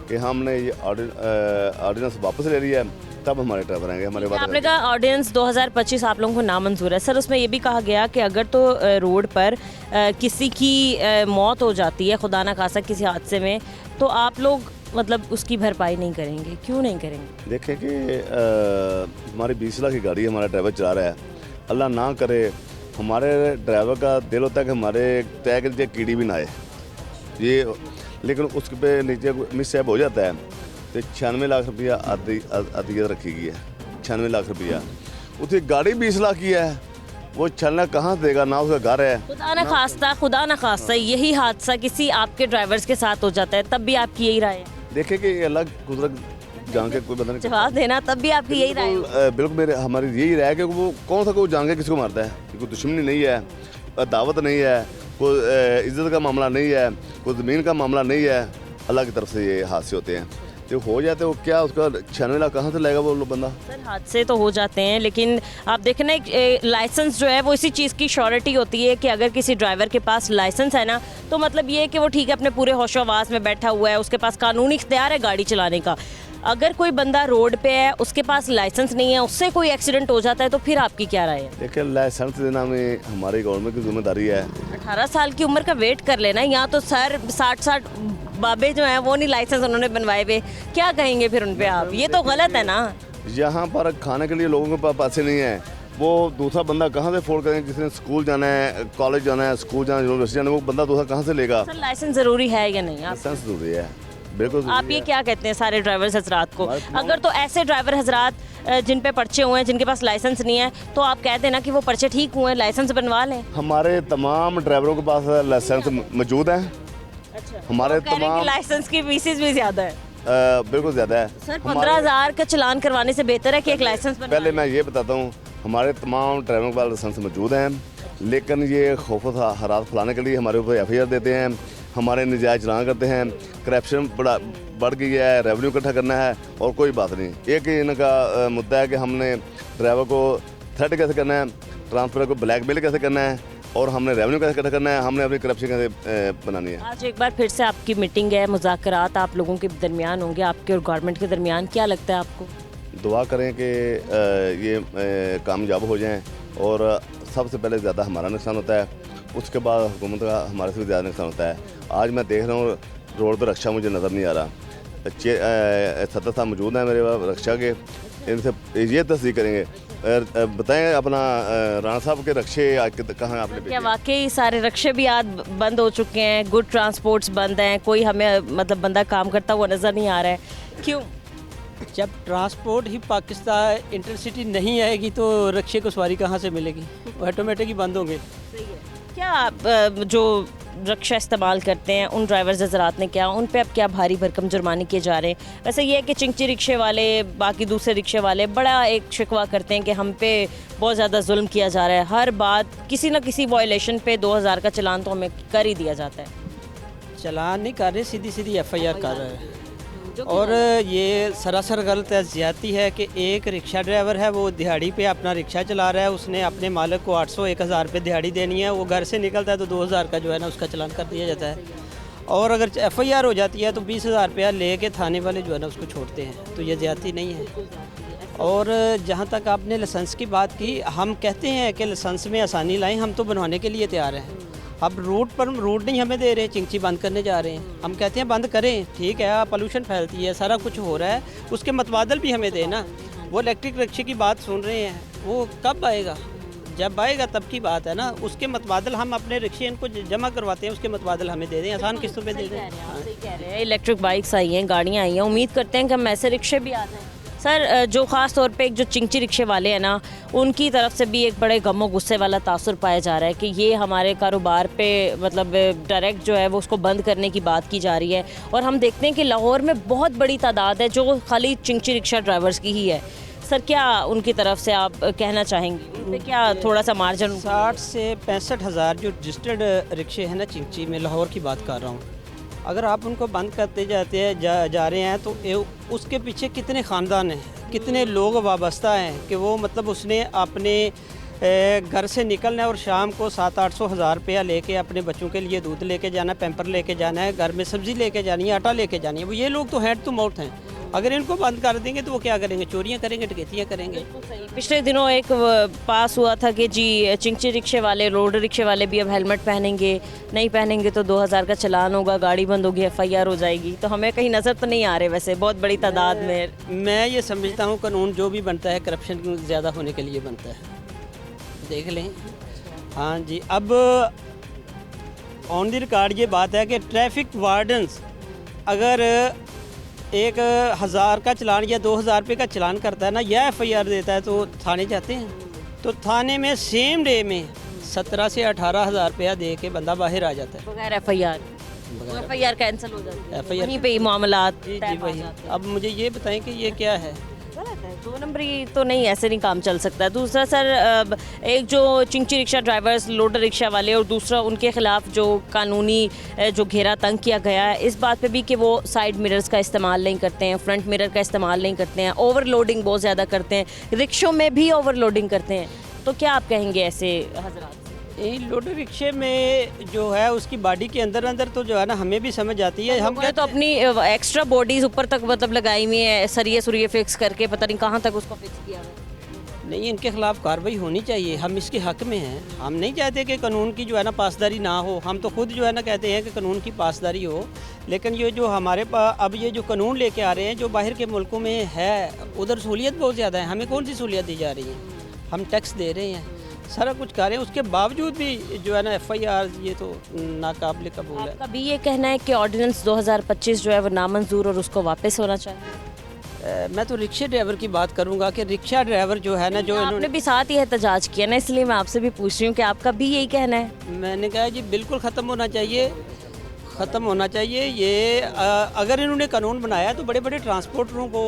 कि हमने ये ऑर्डिनेंस वापस ले लिया है, तब हमारे ड्राइवर आएंगे हमारे बाद। आपने कहा ऑर्डिनेंस 2025 आप लोगों को नामंजूर है। सर उसमें ये भी कहा गया कि अगर तो रोड पर किसी की मौत हो जाती है, खुदा ना खासा किसी हादसे में, तो आप लोग मतलब उसकी भरपाई नहीं करेंगे, क्यों नहीं करेंगे? देखें कि हमारी 20 लाख की गाड़ी हमारा ड्राइवर चला रहा है, अल्लाह ना करे हमारे ड्राइवर का दिल होता है कि हमारे तय के नीचे कीड़ी भी ना आए ये, लेकिन उसके पे नीचे मिसहैप हो जाता है तो 96 लाख रुपया अदियत रखी गई है। 96 लाख रुपया, उसकी गाड़ी 20 लाख की है, वो चलना कहाँ से देगा, ना उसका घर है। खुदा ना खास्ता यही हादसा किसी आपके ड्राइवर्स के साथ हो जाता है, तब भी आपकी यही राय है? देखें कि अलग कुदरत जान के कोई बंदा नहीं जवाब देना, तब भी आपकी यही राय है? बिल्कुल मेरे हमारी यही राय है कि वो कौन सा कोई जान के किसको मारता है। कोई दुश्मनी नहीं है, दावत नहीं है, कोई इज्जत का मामला नहीं है, कोई ज़मीन का मामला नहीं है। अल्लाह की तरफ से ये हादसे होते हैं, जो हो जाते हैं वो क्या उसका 96 लाख कहाँ से लाएगा वो बंदा। सर हादसे तो हो जाते हैं, लेकिन आप देखें ना लाइसेंस जो है वो इसी चीज़ की श्योरिटी होती है कि अगर किसी ड्राइवर के पास लाइसेंस है ना, तो मतलब ये है कि वो ठीक है अपने पूरे होशोवास में बैठा हुआ है, उसके पास कानूनी इख्तियार है गाड़ी चलाने का। अगर कोई बंदा रोड पे है, उसके पास लाइसेंस नहीं है, उससे कोई एक्सीडेंट हो जाता है, तो फिर आपकी क्या राय है? देखिए लाइसेंस देना में हमारी गवर्नमेंट की जिम्मेदारी है। 18 साल की उम्र का वेट कर लेना, यहाँ तो सर 60 बाबे जो हैं वो नहीं लाइसेंस उन्होंने बनवाए हुए, क्या कहेंगे फिर उन पे आप? ये तो गलत है ना। यहाँ पर खाने के लिए लोगों के पास पैसे नहीं है, वो दूसरा बंदा कहाँ से अफोर्ड करेंगे? जिसने स्कूल जाना है, कॉलेज जाना है, स्कूल जाना है, यूनिवर्सिटी जाना है, वो बंदा दूसरा कहाँ से लेगा? सर लाइसेंस ज़रूरी है या नहीं? लाइसेंस जरूरी है, बिल्कुल। आप ये क्या कहते हैं सारे ड्राइवर्स हजरात को? अगर तो ऐसे ड्राइवर हजरात जिन पे पर्चे हुए हैं, जिनके पास लाइसेंस नहीं है, तो आप कहते हैं ना कि वो पर्चे ठीक हुए हैं, लाइसेंस बनवा लें। हमारे तमाम ड्राइवरों के पास लाइसेंस मौजूद है। अच्छा, हमारे तमाम लाइसेंस की फीसेस भी ज़्यादा है। बिल्कुल ज़्यादा है सर 15,000 का चलान करवाने से बेहतर है कि एक लाइसेंस बनवा पहले मैं ये बताता हूँ, हमारे तमाम ड्राइवरों के पास लाइसेंस मौजूद हैं, लेकिन ये खौफ हालात फैलाने के लिए हमारे ऊपर FIR देते हैं, हमारे नजायज़ चलान करते हैं, करप्शन बढ़ गई है, रेवेन्यू इकट्ठा करना है और कोई बात नहीं। एक ही इनका मुद्दा है कि हमने ड्राइवर को थ्रेट कैसे करना है, ट्रांसपोर्टर को ब्लैकमेल कैसे करना है और हमने रेवेन्यू कैसे इकट्ठा करना है, हमने अपनी करप्शन कैसे बनानी है। आज एक बार फिर से आपकी मीटिंग है, मुज़ाकरात आप लोगों के दरमियान होंगे, आपके और गवर्नमेंट के दरमियान, क्या लगता है आपको? दुआ करें कि ये कामयाब हो जाएं और सबसे पहले ज़्यादा हमारा नुकसान होता है, उसके बाद हुकूमत का हमारे से भी ज़्यादा नुकसान होता है। आज मैं देख रहा हूँ रोड पर रक्षा मुझे नज़र नहीं आ रहा, सदर साहब मौजूद हैं मेरे पास रक्षा के, इनसे ये तस्दीक करेंगे। बताएं अपना राणा साहब के रक्षे कहाँ आपने क्या वाकई सारे रक्षे भी आज बंद हो चुके हैं? गुड ट्रांसपोर्ट्स बंद हैं, कोई हमें मतलब बंदा काम करता हुआ नज़र नहीं आ रहा है, क्यों? जब ट्रांसपोर्ट ही पाकिस्तान इंटरसिटी नहीं आएगी तो रक्षे को सवारी कहाँ से मिलेगी? ऑटोमेटिक ही बंद होंगे। क्या जो रिक्शा इस्तेमाल करते हैं उन ड्राइवर्स हज़रात ने क्या उन पे अब क्या भारी भरकम जुर्माने किए जा रहे हैं। वैसे ये है कि चिंची रिक्शे वाले बाकी दूसरे रिक्शे वाले बड़ा एक शिकवा करते हैं कि हम पे बहुत ज़्यादा जुल्म किया जा रहा है, हर बात किसी न किसी वायलेशन पे 2000 का चलान तो हमें कर ही दिया जाता है। चलान नहीं कर रहे, सीधी सीधी FIR कर रहे हैं। और ये सरासर गलत है, ज़्यादती है कि एक रिक्शा ड्राइवर है वो दिहाड़ी पे अपना रिक्शा चला रहा है, उसने अपने मालिक को 800-1000 रुपये दिहाड़ी देनी है, वो घर से निकलता है तो 2000 का जो है ना उसका चलान कर दिया जाता है। और अगर FIR हो जाती है तो 20,000 रुपया ले के थाने वाले जो है ना उसको छोड़ते हैं, तो ये ज़्यादती नहीं है। और जहाँ तक आपने लाइसेंस की बात की, हम कहते हैं कि लाइसेंस में आसानी लाएँ, हम तो बनवाने के लिए तैयार हैं। अब रूट नहीं हमें दे रहे, चिंची बंद करने जा रहे हैं। हम कहते हैं बंद करें, ठीक है, पोल्यूशन फैलती है, सारा कुछ हो रहा है, उसके मतबादल भी हमें देना। वो इलेक्ट्रिक रिक्शे की बात सुन रहे हैं, वो कब आएगा? जब आएगा तब की बात है ना। उसके मतबादल हम अपने रिक्शे इनको जमा करवाते हैं, उसके मतबादल हमें दे दें, आसान किस्तों पे दे दें। सही कह रहे हैं, इलेक्ट्रिक बाइक्स आई हैं, गाड़ियाँ आई हैं, उम्मीद करते हैं कि हम ऐसे रिक्शे भी आ जाएँ। सर, जो ख़ास तौर पे एक जो चिंची रिक्शे वाले हैं ना, उनकी तरफ से भी एक बड़े गमो गुस्से वाला तासुर पाया जा रहा है कि ये हमारे कारोबार पे मतलब डायरेक्ट जो है वो उसको बंद करने की बात की जा रही है। और हम देखते हैं कि लाहौर में बहुत बड़ी तादाद है जो खाली चिंची रिक्शा ड्राइवर्स की ही है। सर, क्या उनकी तरफ से आप कहना चाहेंगे, उन पे क्या थोड़ा सा मार्जिन? 60 से 65 हज़ार जो रजिस्टर्ड रिक्शे हैं ना चिंची में, लाहौर की बात कर रहा हूँ, अगर आप उनको बंद करते जाते हैं जा रहे हैं तो उसके पीछे कितने ख़ानदान हैं, कितने लोग वाबस्ता हैं कि वो मतलब उसने अपने घर से निकलना है और शाम को 700-800 हज़ार रुपया लेके अपने बच्चों के लिए दूध लेके जाना है, पैम्पर लेके जाना है, घर में सब्ज़ी लेके जानी है, आटा लेके जानी है। वो ये लोग तो हैंड टू माउथ हैं। अगर इनको बंद कर देंगे तो वो क्या करेंगे? चोरियां करेंगे, डकैतियां करेंगे। पिछले दिनों एक पास हुआ था कि जी चिंची रिक्शे वाले, रोड रिक्शे वाले भी अब हेलमेट पहनेंगे, नहीं पहनेंगे तो 2000 का चलान होगा, गाड़ी बंद होगी, FIR हो जाएगी। तो हमें कहीं नज़र तो नहीं आ रहे वैसे बहुत बड़ी तादाद में। मैं ये समझता हूँ कानून जो भी बनता है करप्शन ज़्यादा होने के लिए बनता है, देख लें। हाँ जी, अब ऑन द रिकॉर्ड ये बात है कि ट्रैफिक वार्डन्स अगर 1000 का चलान या 2000 रुपये का चलान करता है ना, या FIR देता है तो थाने जाते हैं, तो थाने में सेम डे में 17 से 18 हज़ार रुपया दे के बंदा बाहर आ जाता है बगैर FIR कैंसिल हो जाती है, FIR वहीं पे ही मामलात जी तय हो वही। जाते हैं। अब मुझे ये बताएं कि ये क्या है? गलत है, 2 नंबरी तो नहीं, ऐसे नहीं काम चल सकता। दूसरा सर, एक जो चिंची रिक्शा ड्राइवर्स, लोडर रिक्शा वाले, और दूसरा उनके ख़िलाफ़ जो कानूनी जो घेरा तंग किया गया है, इस बात पे भी कि वो साइड मिरर्स का इस्तेमाल नहीं करते हैं, फ्रंट मिरर का इस्तेमाल नहीं करते हैं, ओवरलोडिंग बहुत ज़्यादा करते हैं, रिक्शों में भी ओवरलोडिंग करते हैं। तो क्या आप कहेंगे ऐसे हजरात? लोडर रिक्शे में जो है उसकी बॉडी के अंदर अंदर तो जो है ना हमें भी समझ आती है। हम तो अपनी एक्स्ट्रा बॉडीज ऊपर तक मतलब लगाई हुई है, सरिये फिक्स करके, पता नहीं कहाँ तक उसको फिक्स किया हुआ है। नहीं, इनके खिलाफ कार्रवाई होनी चाहिए, हम इसके हक में हैं। हम नहीं चाहते कि कानून की जो है ना पासदारी ना हो, हम तो खुद जो है ना कहते हैं कि कानून की पासदारी हो। लेकिन ये जो हमारे पास अब ये जो कानून लेके आ रहे हैं जो बाहर के मुल्कों में है, उधर सहूलियत बहुत ज़्यादा है, हमें कौन सी सहूलियत दी जा रही है? हम टैक्स दे रहे हैं, सारा कुछ कर रहे हैं, उसके बावजूद भी जो है ना FIR ये तो नाकाबिल कबूल है। आपका भी ये कहना है कि ऑर्डिनेंस 2025 जो है वो नामंजूर और उसको वापस होना चाहिए? मैं तो रिक्शे ड्राइवर की बात करूंगा कि रिक्शा ड्राइवर जो है ना, जो आपने भी साथ ही एहतजाज किया ना, इसलिए मैं आपसे भी पूछ रही हूँ कि आपका भी यही कहना है? मैंने कहा जी बिल्कुल ख़त्म होना चाहिए, ख़त्म होना चाहिए ये। अगर इन्होंने कानून बनाया तो बड़े बड़े ट्रांसपोर्टरों को,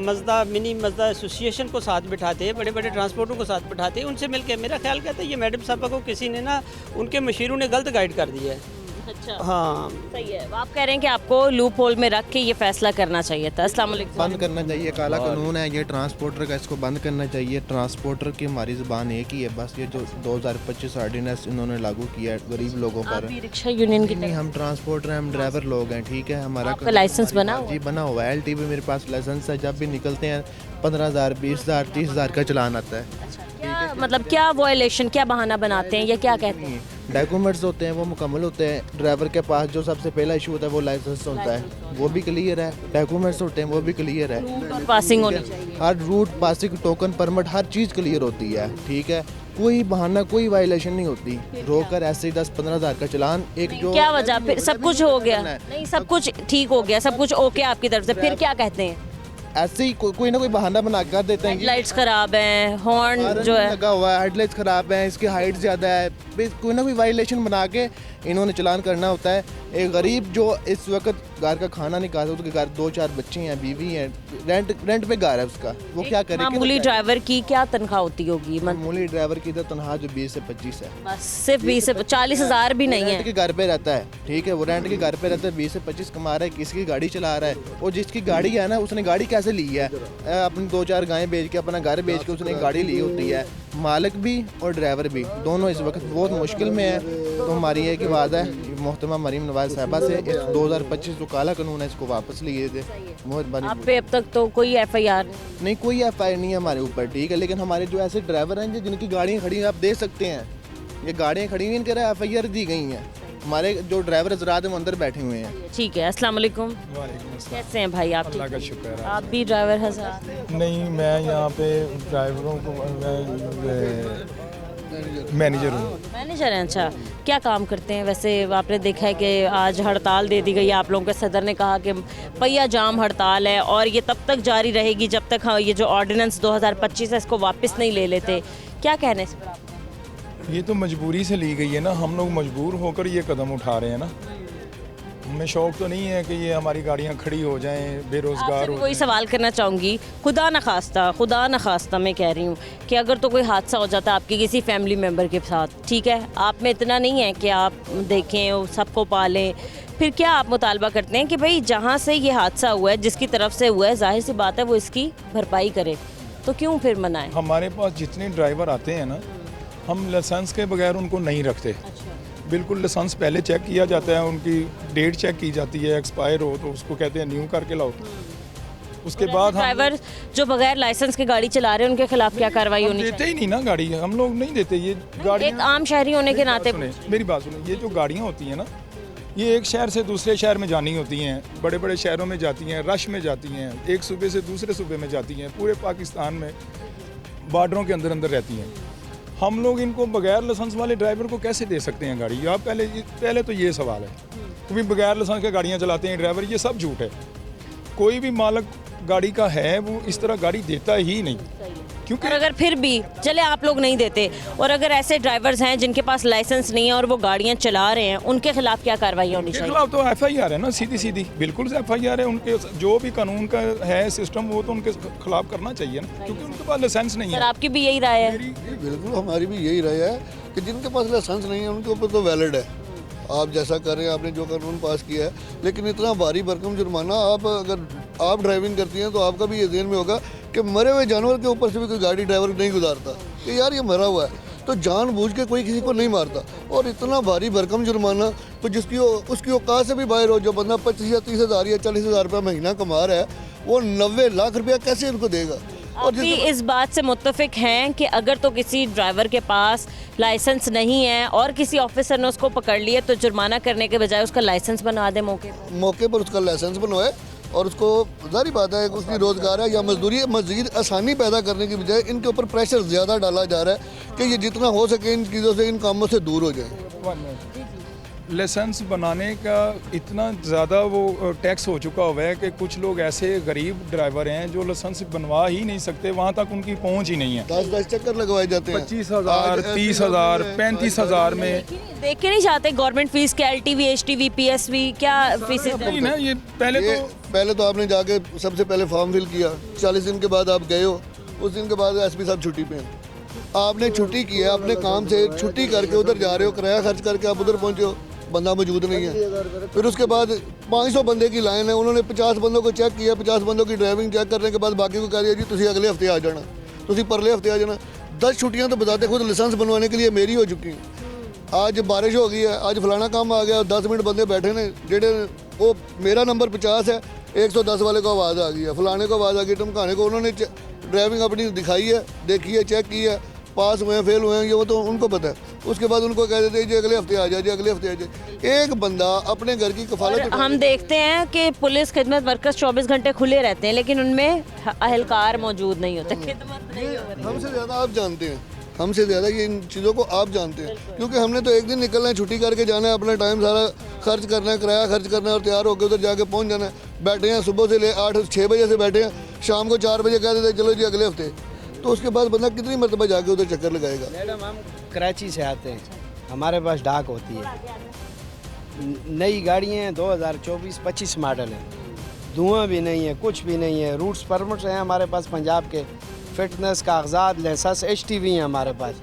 मज़दा मिनी मज़दा एसोसिएशन को साथ बिठाते, बड़े बड़े ट्रांसपोर्टरों को साथ बिठाते, उनसे मिलके मेरा ख्याल कहता है ये मैडम साहबा को किसी ने ना, उनके मशीरों ने गलत गाइड कर दिया है। अच्छा, हाँ सही है। आप कह रहे हैं कि आपको लूप होल में रख के ये फैसला करना चाहिए था। अस्सलाम वालेकुम। बंद करना चाहिए, काला कानून है ये ट्रांसपोर्टर का, इसको बंद करना चाहिए। ट्रांसपोर्टर की हमारी ज़बान एक ही है बस, ये जो 2025 ऑर्डिनेंस इन्होंने लागू किया है गरीब लोगों आप पर। भी रिक्शा यूनियन की नहीं, हम ट्रांसपोर्टर हैं, हम ड्राइवर लोग हैं, ठीक है। हमारा आपका लाइसेंस बना हुआ? जी बना हुआ है, LTV मेरे पास लाइसेंस है। जब भी निकलते हैं 15,000, 20,000, 30,000 का चलान आता है। क्या मतलब क्या वायलेशन, क्या बहाना बनाते हैं या क्या कहते हैं? डॉक्यूमेंट्स होते हैं वो मुकम्मल होते हैं। ड्राइवर के पास जो सबसे पहला इशू होता है वो लाइसेंस होता है, वो भी क्लियर है। डॉक्यूमेंट्स होते हैं वो भी क्लियर है। पासिंग होनी चाहिए, हर रूट पासिंग, टोकन, परमिट, हर चीज़ क्लियर होती है, ठीक है। कोई बहाना, कोई वायलेशन नहीं होती। रोक कर ऐसे ही 10-15 हज़ार का चलान एक जो क्या वजह? फिर सब कुछ हो गया, नहीं सब कुछ ठीक हो गया, सब कुछ ओके आपकी तरफ से, फिर क्या कहते हैं? ऐसे ही कोई ना कोई बहाना बना कर देते हैं। लाइट्स खराब हैं, हॉर्न जो है लगा हुआ है, हेडलाइट्स खराब हैं, इसकी हाइट ज़्यादा है, कोई ना कोई वायलेशन बना के इन्होंने चलान करना होता है। एक गरीब जो इस वक्त घर का खाना नहीं खाता, उसके घर 2-4 बच्चे हैं, बीवी हैं, रेंट पे घर है उसका, वो क्या करे? मामूली ड्राइवर की क्या तनख्वाह होती होगी? मामूली ड्राइवर की तो तनख्वाह जो 20 से 25 है, बस सिर्फ 20 से 40 हज़ार भी नहीं रेंट है। के घर पे रहता है, ठीक है, वो रेंट के घर पे रहता है, 20 से 25 कमा रहा है, किसी की गाड़ी चला रहा है, और जिसकी गाड़ी है ना, उसने गाड़ी कैसे ली है? अपनी 2-4 गायें बेच के, अपना घर बेच के उसने गाड़ी ली होती है। मालिक भी और ड्राइवर भी दोनों इस वक्त बहुत मुश्किल में है। तो हमारी एक ही बात है मोहतरमा मरीम नवाज साहबा से, 2025 जो काला कानून है इसको वापस लिए थे। बहुत बड़ी आप पे अब तक तो कोई FIR नहीं, कोई FIR नहीं है हमारे ऊपर, ठीक है, लेकिन हमारे जो ऐसे ड्राइवर हैं जिनकी गाड़ियाँ खड़ी हैं, आप देख सकते हैं, ये गाड़ियाँ खड़ी हैं, इनके FIR दी गई हैं। हमारे जो ड्राइवर हजरात हैं वो अंदर बैठे हुए हैं। ठीक है। अस्सलाम वालेकुम, कैसे हैं भाई आप? अल्लाह का शुक्र है। आप भी ड्राइवर हज़रात? नहीं, मैं यहाँ पे ड्राइवरों को मैनेजर हूँ। मैनेजर हैं, अच्छा। क्या काम करते हैं वैसे? आपने देखा है कि आज हड़ताल दे दी गई है, आप लोगों के सदर ने कहा कि पहिया जाम हड़ताल है और ये तब तक जारी रहेगी जब तक ये जो ऑर्डिनेंस 2025 है इसको वापस नहीं ले लेते। क्या कहना है इस पर आपका? ये तो मजबूरी से ली गई है ना, हम लोग मजबूर होकर ये कदम उठा रहे हैं ना। हमें शौक तो नहीं है कि ये हमारी गाड़ियाँ खड़ी हो जाएं, बेरोज़गार आपसे हो वही जाएं। सवाल करना चाहूँगी, खुदा न खास्ता मैं कह रही हूँ कि अगर तो कोई हादसा हो जाता है आपके किसी फैमिली मेम्बर के साथ, ठीक है, आप में इतना नहीं है कि आप देखें सबको पालें, फिर क्या आप मुतालबा करते हैं कि भाई जहाँ से ये हादसा हुआ है, जिसकी तरफ से हुआ है, जाहिर सी बात है वो इसकी भरपाई करे, तो क्यों फिर मनाएं? हमारे पास जितने ड्राइवर आते हैं ना, हम लाइसेंस के बगैर उनको नहीं रखते। बिल्कुल लाइसेंस पहले चेक किया जाता है, उनकी डेट चेक की जाती है, एक्सपायर हो तो उसको कहते हैं न्यू करके लाओ। उसके बाद हम ड्राइवर जो बगैर लाइसेंस के गाड़ी चला रहे हैं उनके खिलाफ क्या कार्रवाई होनी देते चाहिए? ही नहीं ना गाड़ी, हम लोग नहीं देते ये गाड़ी। एक आम शहरी होने के नाते मेरी बात सुने, ये जो गाड़ियाँ होती हैं ना, ये एक शहर से दूसरे शहर में जानी होती हैं, बड़े बड़े शहरों में जाती हैं, रश में जाती हैं, एक सूबे से दूसरे सूबे में जाती हैं, पूरे पाकिस्तान में बॉर्डरों के अंदर अंदर रहती हैं। हम लोग इनको बगैर लाइसेंस वाले ड्राइवर को कैसे दे सकते हैं गाड़ी? आप पहले तो ये सवाल है कि भी बगैर लाइसेंस के गाड़ियाँ चलाते हैं ड्राइवर, ये सब झूठ है। कोई भी मालिक गाड़ी का है वो इस तरह गाड़ी देता ही नहीं, क्योंकि और अगर फिर भी चले आप लोग नहीं देते, और अगर ऐसे ड्राइवर्स हैं जिनके पास लाइसेंस नहीं है और वो गाड़ियाँ चला रहे हैं, उनके खिलाफ क्या कार्रवाई होनी के चाहिए? खिलाफ तो FIR है ना, सीधी सीधी बिल्कुल से FIR है। उनके जो भी कानून का है सिस्टम वो तो उनके खिलाफ करना चाहिए ना, क्योंकि उनके पास लाइसेंस नहीं सर है। आपकी भी यही राय है? बिल्कुल हमारी भी यही राय है कि जिनके पास लाइसेंस नहीं है उनके ऊपर तो वैलिड है, आप जैसा कर रहे हैं, आपने जो कानून पास किया है, लेकिन इतना भारी भरकम जुर्माना, आप अगर आप ड्राइविंग करती हैं तो आपका भी ये ध्यान में होगा कि मरे हुए जानवर के ऊपर से भी कोई गाड़ी ड्राइवर नहीं गुजारता कि यार ये मरा हुआ है, तो जानबूझ के कोई किसी को नहीं मारता। और इतना भारी भरकम जुर्माना तो जिसकी उसकी औकात से भी बाहर हो, जो बंदा 25 या 30 हज़ार या 40 हज़ार रुपये महीना कमा रहा है, वो 90 लाख रुपया कैसे इनको देगा? आप भी इस बात से मुत्तफिक हैं कि अगर तो किसी ड्राइवर के पास लाइसेंस नहीं है और किसी ऑफिसर ने उसको पकड़ लिया तो जुर्माना करने के बजाय उसका लाइसेंस बनवा दे मौके पर उसका लाइसेंस बनवाए, और उसको जारी बात है कि उसकी रोज़गार है या मजदूरी है, मज़ीद आसानी पैदा करने की बजाय इनके ऊपर प्रेशर ज़्यादा डाला जा रहा है कि ये जितना हो सके इन चीज़ों से, इन कामों से दूर हो जाए। लाइसेंस बनाने का इतना ज़्यादा वो टैक्स हो चुका हुआ है कि कुछ लोग ऐसे गरीब ड्राइवर हैं जो लाइसेंस बनवा ही नहीं सकते, वहाँ तक उनकी पहुँच ही नहीं है। 10-10 चक्कर लगवाए जाते हैं, 25,000, 30,000, 35,000 में देख के नहीं चाहते गवर्नमेंट फीस के? LTV, HTV, PSV क्या फीस? नहीं ना, ये पहले तो आपने जाके सबसे पहले फॉर्म फिल किया, 40 दिन के बाद आप गए हो, उस दिन के बाद SP साहब छुट्टी पे हैं, आपने छुट्टी की है, अपने काम से छुट्टी करके उधर जा रहे हो, किराया खर्च करके आप उधर पहुँचे हो, बंदा मौजूद नहीं है। फिर उसके बाद 500 बंदे की लाइन है, उन्होंने 50 बंदों को चेक किया, 50 बंदों की ड्राइविंग चेक करने के बाद बाकी को कह दिया जी तुम अगले हफ्ते आ जाना, तुम परले हफ्ते आ जाना। 10 छुट्टियाँ तो बताते खुद लाइसेंस बनवाने के लिए मेरी हो चुकी हैं। आज बारिश हो गई है, आज फलाना काम आ गया, 10 मिनट बंदे बैठे ने, जेडे वो मेरा नंबर 50 है, 110 वाले को आवाज़ आ गई है, फलाने को आवाज़ आ गई, धमकाने को। उन्होंने ड्राइविंग अपनी दिखाई है, देखी है, चेक की है, पास हुए हैं, फेल हुए हैं, ये वो तो उनको पता है। उसके बाद उनको कह देते हैं जी अगले हफ्ते आ जाए, अगले हफ्ते आ जाए। एक बंदा अपने घर की कफालत हम देखते हैं कि पुलिस खिदमत मरकज़ 24 घंटे खुले रहते हैं, लेकिन उनमें अहलकार मौजूद नहीं होते, खिदमत नहीं हो रही। हमसे ज़्यादा आप जानते हैं, हमसे ज़्यादा ये इन चीज़ों को आप जानते हैं, क्योंकि हमने तो एक दिन निकलना है, छुट्टी करके जाना है, अपना टाइम सारा खर्च करना है, किराया खर्च करना है और तैयार होकर उधर जाके पहुंच जाना है। बैठे हैं सुबह से ले 8-6 बजे से बैठे हैं, शाम को 4 बजे कह देते चलो जी अगले हफ्ते, तो उसके बाद बंदा कितनी मरतबा जाके उधर चक्कर लगाएगा। मैडम हम कराची से आते हैं, हमारे पास डाक होती है, नई गाड़ियाँ हैं 2024-25 मॉडल है, धुआं भी नहीं है, कुछ भी नहीं है, रूट्स परमिट्स हैं हमारे पास पंजाब के, फिटनेस कागजात लाइसेंस HTV हैं हमारे पास।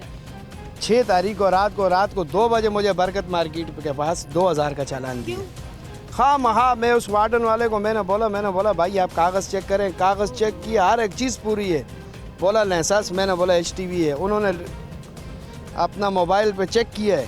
6 तारीख को रात को 2 बजे मुझे बरकत मार्केट के पास 2000 का चालान दिया। हाँ मैं उस वार्डन वाले को मैंने बोला भाई आप कागज़ चेक करें, कागज़ चेक किया, हर एक चीज़ पूरी है, बोला लाइसेंस, मैंने बोला HTV है, उन्होंने अपना मोबाइल पे चेक किया है,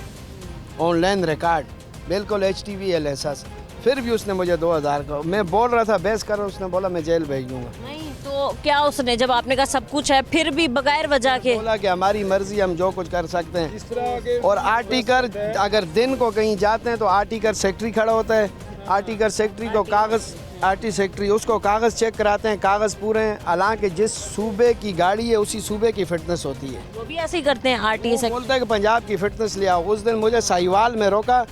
ऑनलाइन रिकॉर्ड, बिल्कुल HTV है लाइसेंस, फिर भी उसने मुझे 2000 का, मैं बोल रहा था बहस कर, उसने बोला मैं जेल भेज दूँगा। नहीं तो क्या उसने, जब आपने कहा सब कुछ है, फिर भी बगैर वजह के बोला कि हमारी मर्जी, हम जो कुछ कर सकते हैं। और आर्टिकल अगर दिन को कहीं जाते हैं तो आर्टिकल सेक्रेटरी खड़ा होता है, आर्टिकल सेक्रेटरी को कागज़, आर्टी सेक्रेटरी उसको कागज़ चेक कराते हैं, कागज़ पूरे हैं, हालांकि जिस सूबे की गाड़ी है उसी सूबे की फ़िटनेस होती है। वो भी ऐसे ही करते हैं आरटीए से। बोलता है कि पंजाब की फ़िटनेस ले आओ। उस दिन मुझे साहिवाल में रोका,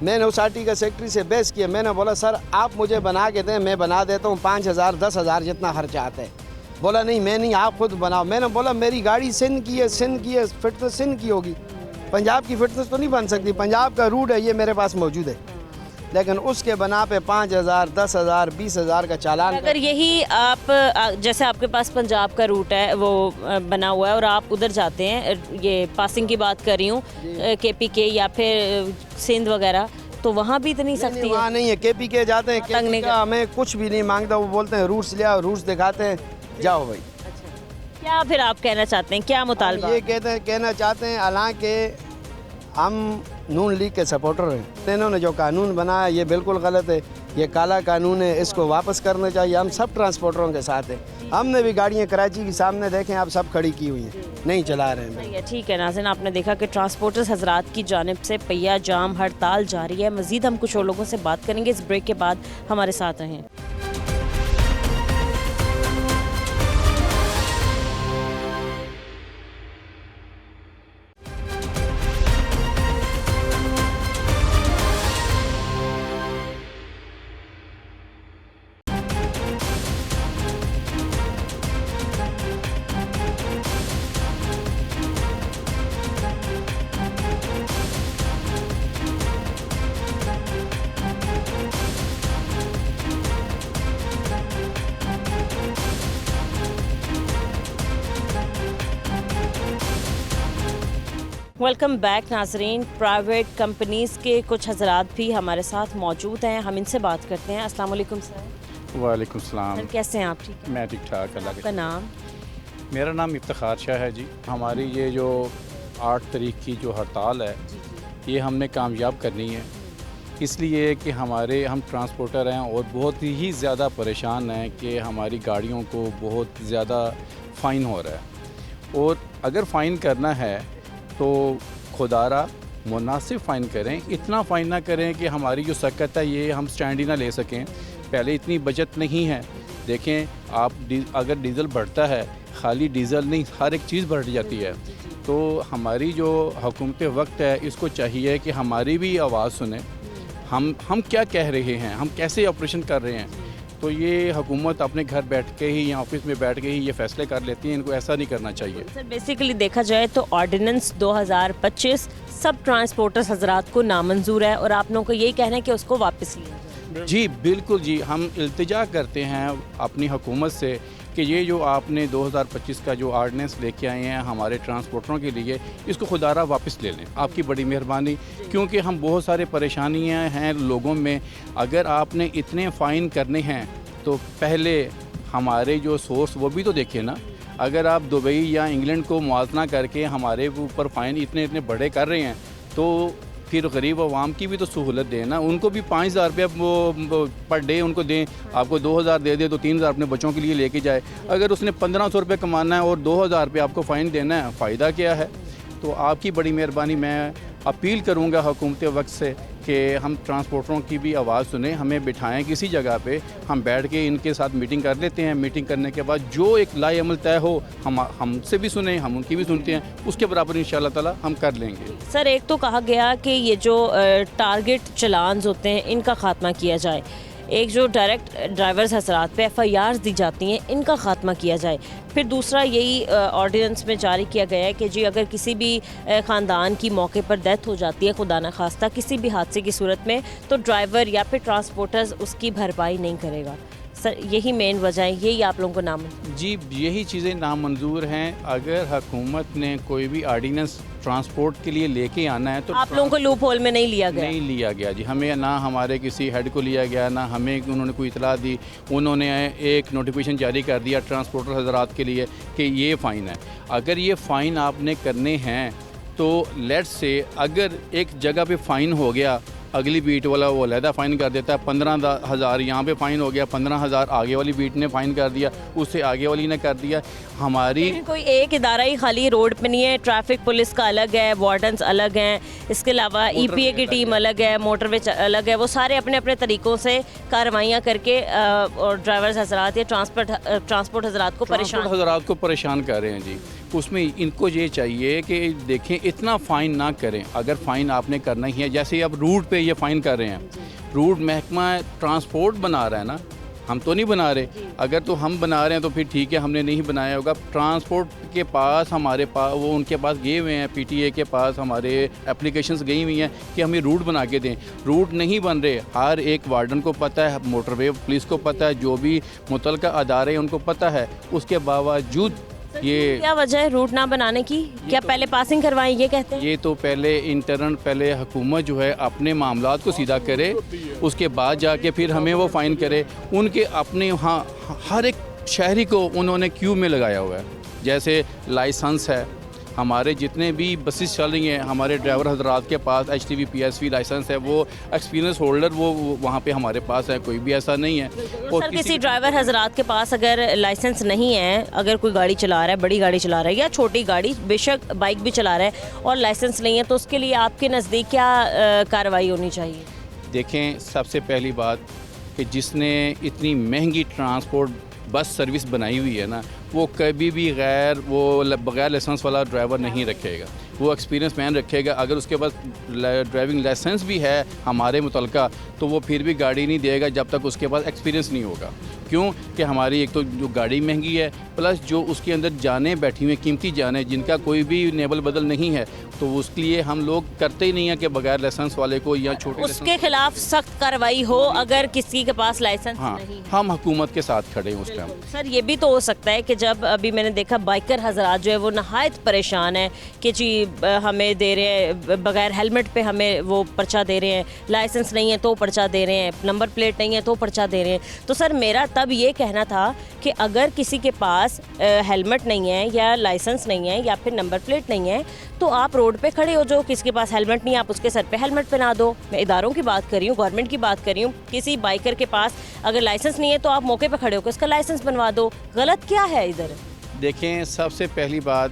मैंने उस आर्टिकल सेक्रेटरी से बहस किया, मैंने बोला सर आप मुझे बना के दें, मैं बना देता हूँ, 5000 10,000 जितना खर्चा आता है। बोला नहीं मैं नहीं, आप खुद बनाओ। मैंने बोला मेरी गाड़ी सिंध की है, फिटनेस सिंध की होगी, पंजाब की फ़िटनेस तो नहीं बन सकती, पंजाब का रूट है, ये मेरे पास मौजूद है, लेकिन उसके बना पे 5000 10,000 20,000 का चालान। अगर यही आप जैसे आपके पास पंजाब का रूट है वो बना हुआ है और आप उधर जाते हैं, ये पासिंग की बात कर रही हूँ, KPK या फिर सिंध वगैरह, तो वहाँ भी इतनी सख्ती है? वहाँ नहीं है, KPK जाते हैं, KPK का हमें कुछ भी नहीं मांगता, वो बोलते हैं रूट्स ले आओ, रूट्स दिखाते हैं, जाओ भाई। क्या फिर आप कहना चाहते हैं, क्या मुतालबा? ये कहना चाहते हैं, हालांकि हम नून लीग के सपोर्टर हैं, इन्होंने जो कानून बनाया ये बिल्कुल गलत है, ये काला कानून है, इसको वापस करना चाहिए। हम सब ट्रांसपोर्टरों के साथ हैं, हमने भी गाड़ियाँ कराची के सामने देखें आप सब खड़ी की हुई हैं, नहीं चला रहे हैं। सही है, ठीक है नाज़रीन, आपने देखा कि ट्रांसपोर्टर्स हजरात की जानिब से पहिया जाम हड़ताल जारी है। मज़ीद हम कुछ और लोगों से बात करेंगे इस ब्रेक के बाद, हमारे साथ रहें। वेलकम बैक नाजरीन। प्राइवेट कंपनीज़ के कुछ हजरात भी हमारे साथ मौजूद हैं, हम इनसे बात करते हैं। अस्सलाम वालेकुम सर। वालेकुम सलाम। सर कैसे हैं आप? ठीक है, मैं ठीक ठाक, अल्लाह आपका नाम? मेरा नाम इफ्तिखार शाह है जी। हमारी ये जो 8 तारीख की जो हड़ताल है ये हमने कामयाब करनी है, इसलिए कि हम ट्रांसपोर्टर हैं और बहुत ही ज़्यादा परेशान हैं कि हमारी गाड़ियों को बहुत ज़्यादा फ़ाइन हो रहा है, और अगर फ़ाइन करना है तो खुदारा मुनासिब फ़ाइन करें, इतना फ़ाइन ना करें कि हमारी जो सकत है ये हम स्टैंड ही ना ले सकें। पहले इतनी बचत नहीं है, देखें आप अगर डीज़ल बढ़ता है, खाली डीज़ल नहीं हर एक चीज़ बढ़ जाती है, तो हमारी जो हुकूमत वक्त है इसको चाहिए कि हमारी भी आवाज़ सुने, हम क्या कह रहे हैं, हम कैसे ऑपरेशन कर रहे हैं। तो ये हुकूमत अपने घर बैठ के ही या ऑफिस में बैठ के ही ये फैसले कर लेती हैं, इनको ऐसा नहीं करना चाहिए। सर बेसिकली देखा जाए तो ऑर्डिनेंस 2025 सब ट्रांसपोर्टर्स हजरात को नामंजूर है और आप लोगों को यही कहना है कि उसको वापस लिया जाए। जी बिल्कुल जी, हम इल्तिजा करते हैं अपनी हुकूमत से कि ये जो आपने 2025 का जो आर्डिनेंस लेके आए हैं हमारे ट्रांसपोर्टरों के लिए, इसको खुदारा वापस ले लें, आपकी बड़ी मेहरबानी, क्योंकि हम बहुत सारे परेशानियां हैं लोगों में। अगर आपने इतने फ़ाइन करने हैं तो पहले हमारे जो सोर्स वो भी तो देखें ना। अगर आप दुबई या इंग्लैंड को मुआवजना करके हमारे ऊपर फ़ाइन इतने बड़े कर रहे हैं तो फिर गरीब आवाम की भी तो सहूलत दें ना, उनको भी 5,000 रुपये वो पर डे उनको दें। आपको 2,000 दे दे तो 3,000 अपने बच्चों के लिए लेके जाए। अगर उसने 1,500 रुपये कमाना है और 2,000 रुपये आपको फ़ाइन देना है, फ़ायदा क्या है। तो आपकी बड़ी मेहरबानी, मैं अपील करूंगा हुकूमत वक्त से कि हम ट्रांसपोर्टरों की भी आवाज़ सुने, हमें बिठाएं किसी जगह पे, हम बैठ के इनके साथ मीटिंग कर लेते हैं। मीटिंग करने के बाद जो एक लाए अमल तय हो, हमसे भी सुने, हम उनकी भी सुनते हैं, उसके बराबर इंशाल्लाह ताला हम कर लेंगे। सर एक तो कहा गया कि ये जो टारगेट चलान्स होते हैं इनका खात्मा किया जाए, एक जो डायरेक्ट ड्राइवर्स हजरात पे FIRs दी जाती हैं, इनका खात्मा किया जाए। फिर दूसरा यही ऑर्डिनेंस में जारी किया गया है कि जी अगर किसी भी ख़ानदान की मौके पर डेथ हो जाती है, खुदा न खास्ता किसी भी हादसे की सूरत में, तो ड्राइवर या फिर ट्रांसपोर्टर्स उसकी भरपाई नहीं करेगा। सर यही मेन वजह है, यही आप लोगों को नामंजूर? जी यही चीज़ें नामंजूर हैं। अगर हुकूमत ने कोई भी आर्डीनेंस ट्रांसपोर्ट के लिए लेके आना है तो आप लोगों को लूप होल में नहीं लिया गया? नहीं लिया गया जी, हमें ना हमारे किसी हेड को लिया गया, ना हमें उन्होंने कोई इतला दी। उन्होंने एक नोटिफिकेशन जारी कर दिया ट्रांसपोर्टर हजरात के लिए कि ये फ़ाइन है। अगर ये फ़ाइन आपने करने हैं तो लेट्स से अगर एक जगह पे फ़ाइन हो गया, अगली बीट वाला वो अलहदा फ़ाइन कर देता है। 15,000 यहाँ पे फ़ाइन हो गया, 15,000 आगे वाली बीट ने फ़ाइन कर दिया, उससे आगे वाली ने कर दिया। हमारी कोई एक इदारा ही खाली रोड पे नहीं है, ट्रैफिक पुलिस का अलग है, वार्डन्स अलग हैं, इसके अलावा EPA की टीम अलग है, मोटरवे अलग है। वो सारे अपने अपने तरीक़ों से कार्रवाइयाँ करके और ड्राइवर्स हजरात या ट्रांसपोर्ट हजरात को परेशान कर रहे हैं जी। उसमें इनको ये चाहिए कि देखें इतना फ़ाइन ना करें। अगर फ़ाइन आपने करना ही है, जैसे अब रूट पे ये फ़ाइन कर रहे हैं, रूट महकमा ट्रांसपोर्ट बना रहा है ना, हम तो नहीं बना रहे। अगर तो हम बना रहे हैं तो फिर ठीक है, हमने नहीं बनाया होगा। ट्रांसपोर्ट के पास हमारे पास वो उनके पास गए हुए हैं, PTA के पास हमारे एप्लीकेशंस गई हुई हैं कि हमें रूट बना के दें। रूट नहीं बन रहे। हर एक वार्डन को पता है, मोटरवे पुलिस को पता है, जो भी मुतलका अदारे हैं उनको पता है। उसके बावजूद ये क्या वजह है रूट ना बनाने की? क्या पहले पासिंग करवाएं ये कहते हैं? ये तो पहले हुकूमत जो है अपने मामलात को सीधा करे, उसके बाद जाके फिर हमें वो फ़ाइन करे। उनके अपने यहाँ हर एक शहरी को उन्होंने क्यू में लगाया हुआ है। जैसे लाइसेंस है, हमारे जितने भी बसेस चल रही हैं, हमारे ड्राइवर हजरात के पास HTV PSV लाइसेंस है, वो एक्सपीरियंस होल्डर वो वहाँ पे हमारे पास है, कोई भी ऐसा नहीं है। और सर किसी ड्राइवर हजरात के पास अगर लाइसेंस नहीं है, अगर कोई गाड़ी चला रहा है, बड़ी गाड़ी चला रहा है या छोटी गाड़ी, बेशक बाइक भी चला रहा है और लाइसेंस नहीं है, तो उसके लिए आपके नज़दीक क्या कार्रवाई होनी चाहिए? देखें, सबसे पहली बात कि जिसने इतनी महंगी ट्रांसपोर्ट बस सर्विस बनाई हुई है ना, वो कभी भी बगैर लाइसेंस वाला ड्राइवर नहीं रखेगा, वो एक्सपीरियंस मैन रखेगा। अगर उसके पास ड्राइविंग लाइसेंस भी है हमारे मुतलका, तो वो फिर भी गाड़ी नहीं देगा जब तक उसके पास एक्सपीरियंस नहीं होगा। क्यों कि हमारी एक तो जो गाड़ी महंगी है, प्लस जो उसके अंदर जानें बैठी हुई कीमती जानें जिनका कोई भी नेबल बदल नहीं है, तो उसके लिए हम लोग करते ही नहीं है कि बगैर लाइसेंस वाले को या छोटे उसके खिलाफ सख्त कार्रवाई हो अगर किसी के पास लाइसेंस हाँ, नहीं। हम हुकूमत के साथ खड़े हैं उस टाइम। सर ये भी तो हो सकता है कि जब अभी मैंने देखा बाइकर हजरात जो है वो नहायत परेशान है कि जी हमें दे रहे हैं बगैर हेलमेट पे, हमें वो पर्चा दे रहे हैं, लाइसेंस नहीं है तो पर्चा दे रहे हैं, नंबर प्लेट नहीं है तो पर्चा दे रहे हैं। तो सर मेरा तब ये कहना था कि अगर किसी के पास हेलमेट नहीं है या लाइसेंस नहीं है या फिर नंबर प्लेट नहीं है, तो आप रोड पे खड़े हो, जो किसके पास हेलमेट नहीं है आप उसके सर पे हेलमेट पहना दो। मैं इदारों की बात कर रही हूँ, गवर्नमेंट की बात कर रही हूँ। किसी बाइकर के पास अगर लाइसेंस नहीं है तो आप मौके पे खड़े होकर उसका लाइसेंस बनवा दो। गलत क्या है इधर? देखें, सबसे पहली बात,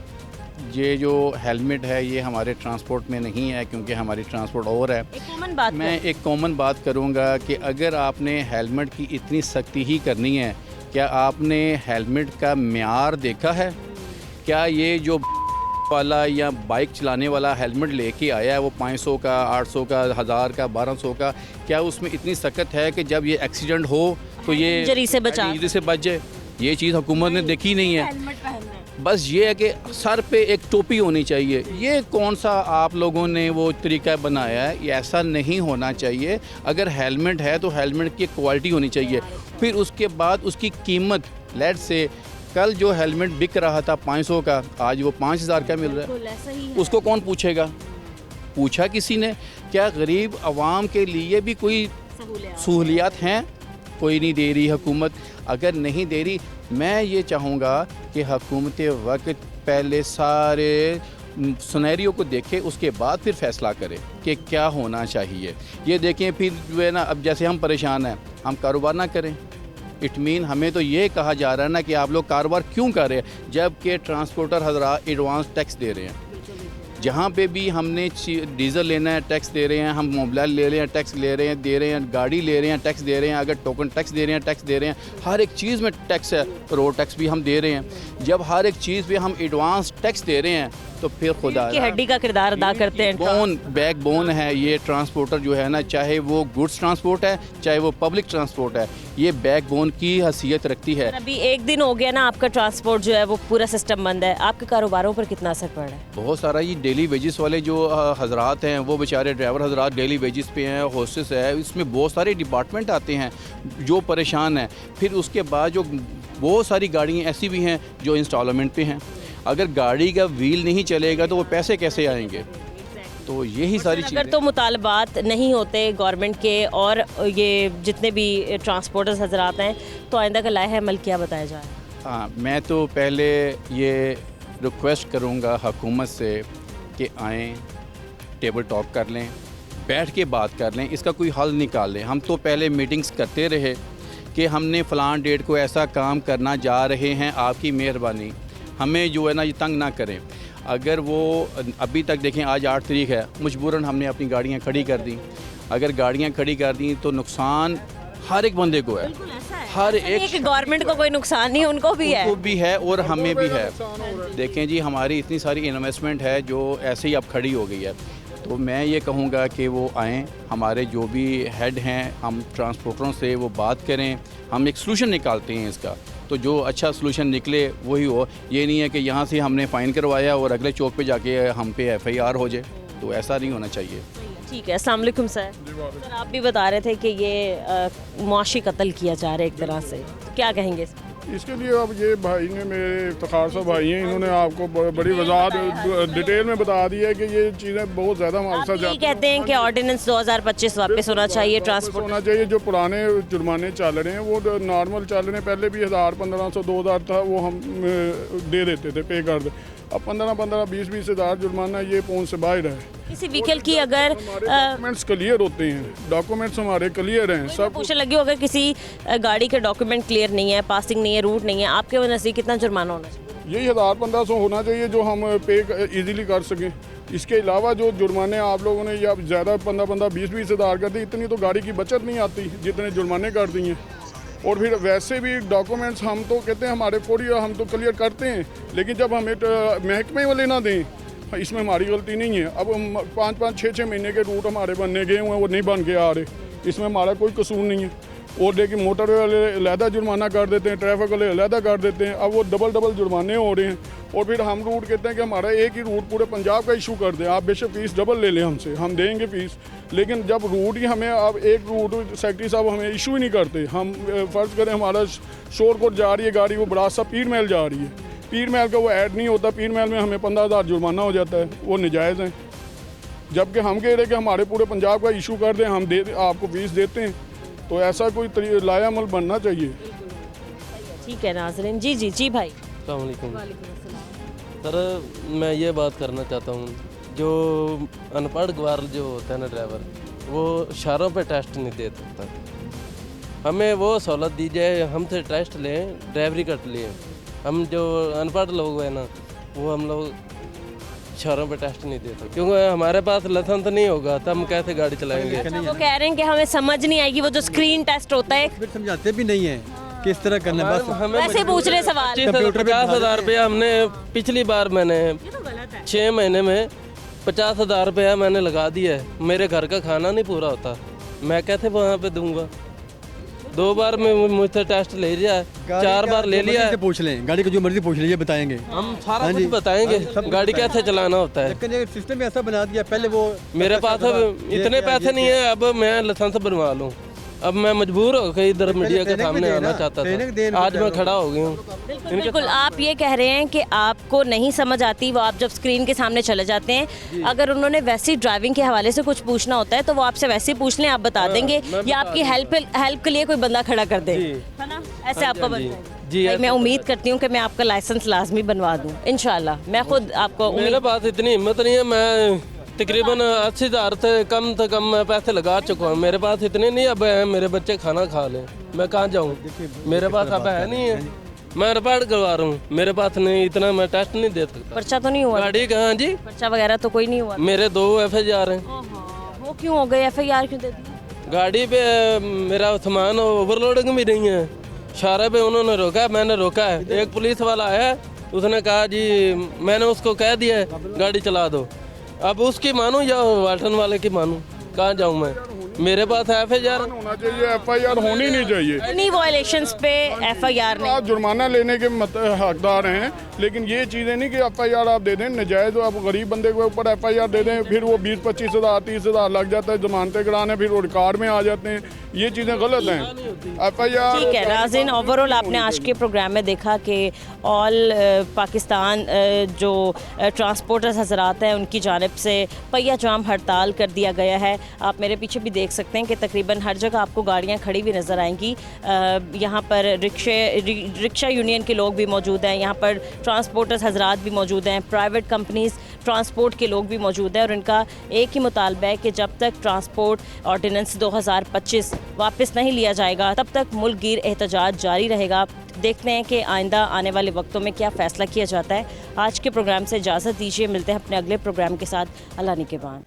ये जो हेलमेट है ये हमारे ट्रांसपोर्ट में नहीं है, क्योंकि हमारी ट्रांसपोर्ट और है। मैं एक कॉमन बात करूँगा कि अगर आपने हेलमेट की इतनी सख्ती ही करनी है, क्या आपने हेलमेट का म्यार देखा है? क्या ये जो वाला या बाइक चलाने वाला हेलमेट लेके आया है वो 500 का, 800 का, 1000 का, 1200 का, क्या उसमें इतनी सख्त है कि जब ये एक्सीडेंट हो तो ये इंजरी से बच जाए? ये चीज़ हुकूमत ने देखी नहीं है। बस ये है कि सर पे एक टोपी होनी चाहिए। ये कौन सा आप लोगों ने वो तरीका बनाया है? ये ऐसा नहीं होना चाहिए। अगर हेलमेट है तो हेलमेट की क्वालिटी होनी चाहिए। फिर उसके बाद उसकी कीमत, लेट से कल जो हेलमेट बिक रहा था 500 का, आज वो 5000 का मिल रहा है, उसको कौन पूछेगा? पूछा किसी ने? क्या गरीब आवाम के लिए भी कोई सहूलियात हैं? कोई नहीं दे रही हुकूमत। अगर नहीं दे रही, मैं ये चाहूँगा कि हुकूमत वक्त पहले सारे सिनेरियो को देखे, उसके बाद फिर फ़ैसला करे कि क्या होना चाहिए। ये देखें फिर जो है ना, अब जैसे हम परेशान हैं, हम कारोबार ना करें। इट मीन हमें तो ये कहा जा रहा है ना कि आप लोग कारोबार क्यों कर रहे हैं, जबकि ट्रांसपोर्टर हज़रात एडवांस टैक्स दे रहे हैं। जहाँ पे भी हमने डीज़ल लेना है टैक्स दे रहे हैं, हम मोबाइल ले रहे हैं टैक्स ले रहे हैं, दे रहे हैं, गाड़ी ले रहे हैं टैक्स दे रहे हैं, अगर टोकन टैक्स दे रहे हैं टैक्स दे रहे हैं, हर एक चीज़ में टैक्स है। रोड टैक्स भी हम दे रहे हैं। जब हर एक चीज़ पे हम एडवांस टैक्स दे रहे हैं तो फिर खुदा की हड्डी का किरदार अदा करते हैं। बोन बैक बोन है ये ट्रांसपोर्टर जो है ना, चाहे वो गुड्स ट्रांसपोर्ट है चाहे वो पब्लिक ट्रांसपोर्ट है, ये बैक बोन की हैसियत रखती है। अभी एक दिन हो गया ना आपका ट्रांसपोर्ट जो है वो पूरा सिस्टम बंद है, आपके कारोबारों पर कितना असर पड़ रहा है? बहुत सारा ये डेली वेजेस वाले जो हजरात हैं वो बेचारे ड्राइवर हजरात डेली वेजेस पे हैं, होस्टेस है, इसमें बहुत सारे डिपार्टमेंट आते हैं जो परेशान हैं। फिर उसके बाद जो बहुत सारी गाड़ियाँ ऐसी भी हैं जो इंस्टॉलमेंट पे हैं, अगर गाड़ी का व्हील नहीं चलेगा तो वो पैसे कैसे आएंगे? तो यही सारी अगर चीज़ें तो मुतालबात नहीं होते गवर्नमेंट के और ये जितने भी ट्रांसपोर्टर्स हजरात हैं तो आइंदा का लाया अमल क्या बताया जाए? हाँ, मैं तो पहले ये रिक्वेस्ट करूँगा हुकूमत से कि आएँ, टेबल टॉक कर लें, बैठ के बात कर लें, इसका कोई हल निकाल लें। हम तो पहले मीटिंग्स करते रहे कि हमने फ़लान डेट को ऐसा काम करना जा रहे हैं, आपकी मेहरबानी हमें जो है ना ये तंग ना करें। अगर वो अभी तक देखें आज 8 तारीख है, मजबूरन हमने अपनी गाड़ियाँ खड़ी कर दी। अगर गाड़ियाँ खड़ी कर दी तो नुकसान हर एक बंदे को है, हर एक गवर्नमेंट को कोई नुकसान नहीं, उनको भी है और हमें भी है। देखें जी, हमारी इतनी सारी इन्वेस्टमेंट है जो ऐसे ही अब खड़ी हो गई है। तो मैं ये कहूँगा कि वो आएँ, हमारे जो भी हेड हैं, हम ट्रांसपोर्टरों से वो बात करें, हम एक सलूशन निकालते हैं इसका। तो जो अच्छा सलूशन निकले वही हो, ये नहीं है कि यहाँ से हमने फ़ाइन करवाया और अगले चौक पे जाके हम पे FIR हो जाए, तो ऐसा नहीं होना चाहिए। ठीक है। अस्सलाम वालेकुम सर। सर आप भी बता रहे थे कि ये मुआशी कत्ल किया जा रहा है एक तरह से, तो क्या कहेंगे? इसके लिए अब ये भाई ने, मेरे इफ्तिखार साहब भाई हैं, इन्होंने आपको बड़ी वजाहत डिटेल में बता दी है कि ये चीज़ें बहुत ज़्यादा हमारे साथ यही कहते हैं कि ऑर्डिनेंस 2025 वापस होना चाहिए, ट्रांसपोर्ट होना चाहिए। जो पुराने जुर्माने चल रहे हैं वो नॉर्मल चल रहे हैं, पहले भी 1000, 1500, 2000 था, वो हम दे देते थे, पे कर दे। अब 15-15, 20-20 हज़ार जुर्माना ये पहुँच से बाहर है। किसी व्हीकल की अगर डॉक्यूमेंट्स क्लियर होते हैं, डॉक्यूमेंट्स हमारे क्लियर हैं, सब पूछने लगी अगर किसी गाड़ी के डॉक्यूमेंट क्लियर नहीं है, पासिंग नहीं है, रूट नहीं है, आपके वजह से कितना जुर्माना होना चाहिए? यही 1000-1500 होना चाहिए जो हम पे इजीली कर सकें। इसके अलावा जो जुर्माने आप लोगों ने या ज़्यादा 15-15, 20-20 हज़ार कर दी, इतनी तो गाड़ी की बचत नहीं आती जितने जुर्माने कर दिए। और फिर वैसे भी डॉक्यूमेंट्स हम तो कहते हैं हमारे फौरी, हम तो क्लियर करते हैं, लेकिन जब हमें महकमे वाले ना दें, इसमें हमारी गलती नहीं है। अब 5-5, 6-6 महीने के रूट हमारे बनने गए हुए हैं, वो नहीं बन के आ रहे, इसमें हमारा कोई कसूर नहीं है। और लेकिन मोटर वाले अलहदा जुर्माना कर देते हैं, ट्रैफिक वाले अलहदा कर देते हैं, अब वो डबल जुर्माने हो रहे हैं। और फिर हम रूट कहते हैं कि हमारा एक ही रूट पूरे पंजाब का इशू कर दें, आप बेशक फ़ीस डबल ले लें हमसे, हम देंगे फ़ीस, लेकिन जब रूट ही हमें, अब एक रूट सेक्रेटरी साहब हमें इशू ही नहीं करते। हम फ़र्ज़ करें हमारा शोरकोट जा रही है गाड़ी, वो बरासा पीर महल जा रही है, पीर महल का वो ऐड नहीं होता, पीर महल में हमें 15,000 जुर्माना हो जाता है, वो नाजायज़ है। जबकि हम कह रहे हैं कि हमारे पूरे पंजाब का इशू कर दें, हम दे आपको फ़ीस देते हैं। तो ऐसा कोई लाया अमल बनना चाहिए। ठीक है नाज़रीन। जी भाई। अस्सलाम वालेकुम सर, मैं ये बात करना चाहता हूँ, जो अनपढ़ गवार जो होता है ना ड्राइवर, वो इशारों पे टेस्ट नहीं दे सकता। हमें वो सहूलत दी जाए, हमसे टेस्ट लें, ड्राइवरी कर लें। हम जो अनपढ़ लोग हैं ना, वो हम लोग इशारों पे टेस्ट नहीं दे सकते, क्योंकि हमारे पास लाइसेंस नहीं होगा तो हम कैसे गाड़ी चलाएंगे? वो कह रहे हैं कि हमें समझ नहीं आएगी, वो जो स्क्रीन टेस्ट होता है फिर समझाते भी नहीं है किस तरह करना है। बस हमें वैसे पूछ रहे सवाल। 50,000 रुपया हमने पिछली बार, मैंने 6 महीने में 50,000 रुपया मैंने लगा दिया है। मेरे घर का खाना नहीं पूरा होता, मैं कैसे वहाँ पे दूंगा? 2 बार में मुझसे टेस्ट ले लिया है, 4 बार ले लिया है। पूछ लें, गाड़ी को जो मर्जी पूछ लीजिए, बताएंगे हम सारा कुछ बताएंगे, गाड़ी कैसे चलाना होता है। लेकिन सिस्टम ऐसा बना दिया, पहले वो मेरे पास अब इतने पैसे नहीं है, अब मैं लाइसेंस बनवा लूँ। अब मैं मजबूर हो गई इधर मीडिया के सामने आना चाहता था, आज मैं खड़ा हो गया हूँ। बिल्कुल आप ये कह रहे हैं कि आपको नहीं समझ आती, वो आप जब स्क्रीन के सामने चले जाते हैं, अगर उन्होंने वैसी ड्राइविंग के हवाले से कुछ पूछना होता है तो वो आपसे वैसे ही पूछ लें, आप बता देंगे, या आपकी हेल्प के लिए कोई बंदा खड़ा कर दे, है ना? ऐसे आपको जी, मैं उम्मीद करती हूँ कि मैं आपका लाइसेंस लाजमी बनवा दूँ इंशाल्लाह। मैं खुद आपको, मेरे पास इतनी हिम्मत नहीं है, मैं तकरीबन 80,000 से कम मैं पैसे लगा चुका हूँ। मेरे पास इतने नहीं अब है, मेरे बच्चे खाना खा लें, मैं कहाँ जाऊँ? मेरे पास अब है नहीं है, मैं रिपेयर करवा रहा हूँ, मेरे पास नहीं इतना, मैं टेस्ट नहीं दे सकता। पर्चा तो नहीं हुआ? गाड़ी कहाँ जी? पर्चा वगैरह तो कोई नहीं हुआ? मेरे 2 FIR हैं। वो क्यों हो गए? FIR क्यों दे दी? गाड़ी पे मेरा सामान ओवरलोडिंग भी नहीं है, इशारे पे उन्होंने रोका, मैंने रोका है। एक पुलिस वाला आया, उसने कहा जी मैंने उसको कह दिया है गाड़ी चला दो, अब उसकी मानूं या वाल्टन वाले की मानूं, कहाँ जाऊँ मैं? मेरे पास FIR होना चाहिए, FIR होनी नहीं चाहिए। इन्हीं वायलेशंस पे FIR नहीं। आप जुर्माना लेने के हकदार हैं, लेकिन ये चीज़ें नहीं कि FIR आप दे दें नजायज़, आप गरीब बंदे के ऊपर FIR दे दें, फिर वो 20-25 हज़ार 30 हज़ार लग जाता है जमानतें कराने, फिर वो रिकॉर्ड में आ जाते हैं। ये चीज़ें गलत हैं। FIR ठीक है नाज़रीन, ओवरऑल आपने आज के प्रोग्राम में देखा कि ऑल पाकिस्तान जो ट्रांसपोर्टर्स हजरात हैं उनकी जानिब से पहिया जाम हड़ताल कर दिया गया है। आप मेरे पीछे भी देख सकते हैं कि तकरीबन हर जगह आपको गाड़ियां खड़ी हुई नज़र आएंगी। यहाँ पर रिक्शा यूनियन के लोग भी मौजूद हैं, यहाँ पर ट्रांसपोर्टर्स हजरात भी मौजूद हैं, प्राइवेट कंपनीज़ ट्रांसपोर्ट के लोग भी मौजूद हैं और इनका एक ही मुतालबा है कि जब तक ट्रांसपोर्ट ऑर्डिनेंस 2025 वापस नहीं लिया जाएगा तब तक मुल्क गिर एहतजाज जारी रहेगा। देखते हैं कि आइंदा आने वाले वक्तों में क्या फ़ैसला किया जाता है। आज के प्रोग्राम से इजाज़त दीजिए, मिलते हैं अपने अगले प्रोग्राम के साथ। अल्लाह निगहबान।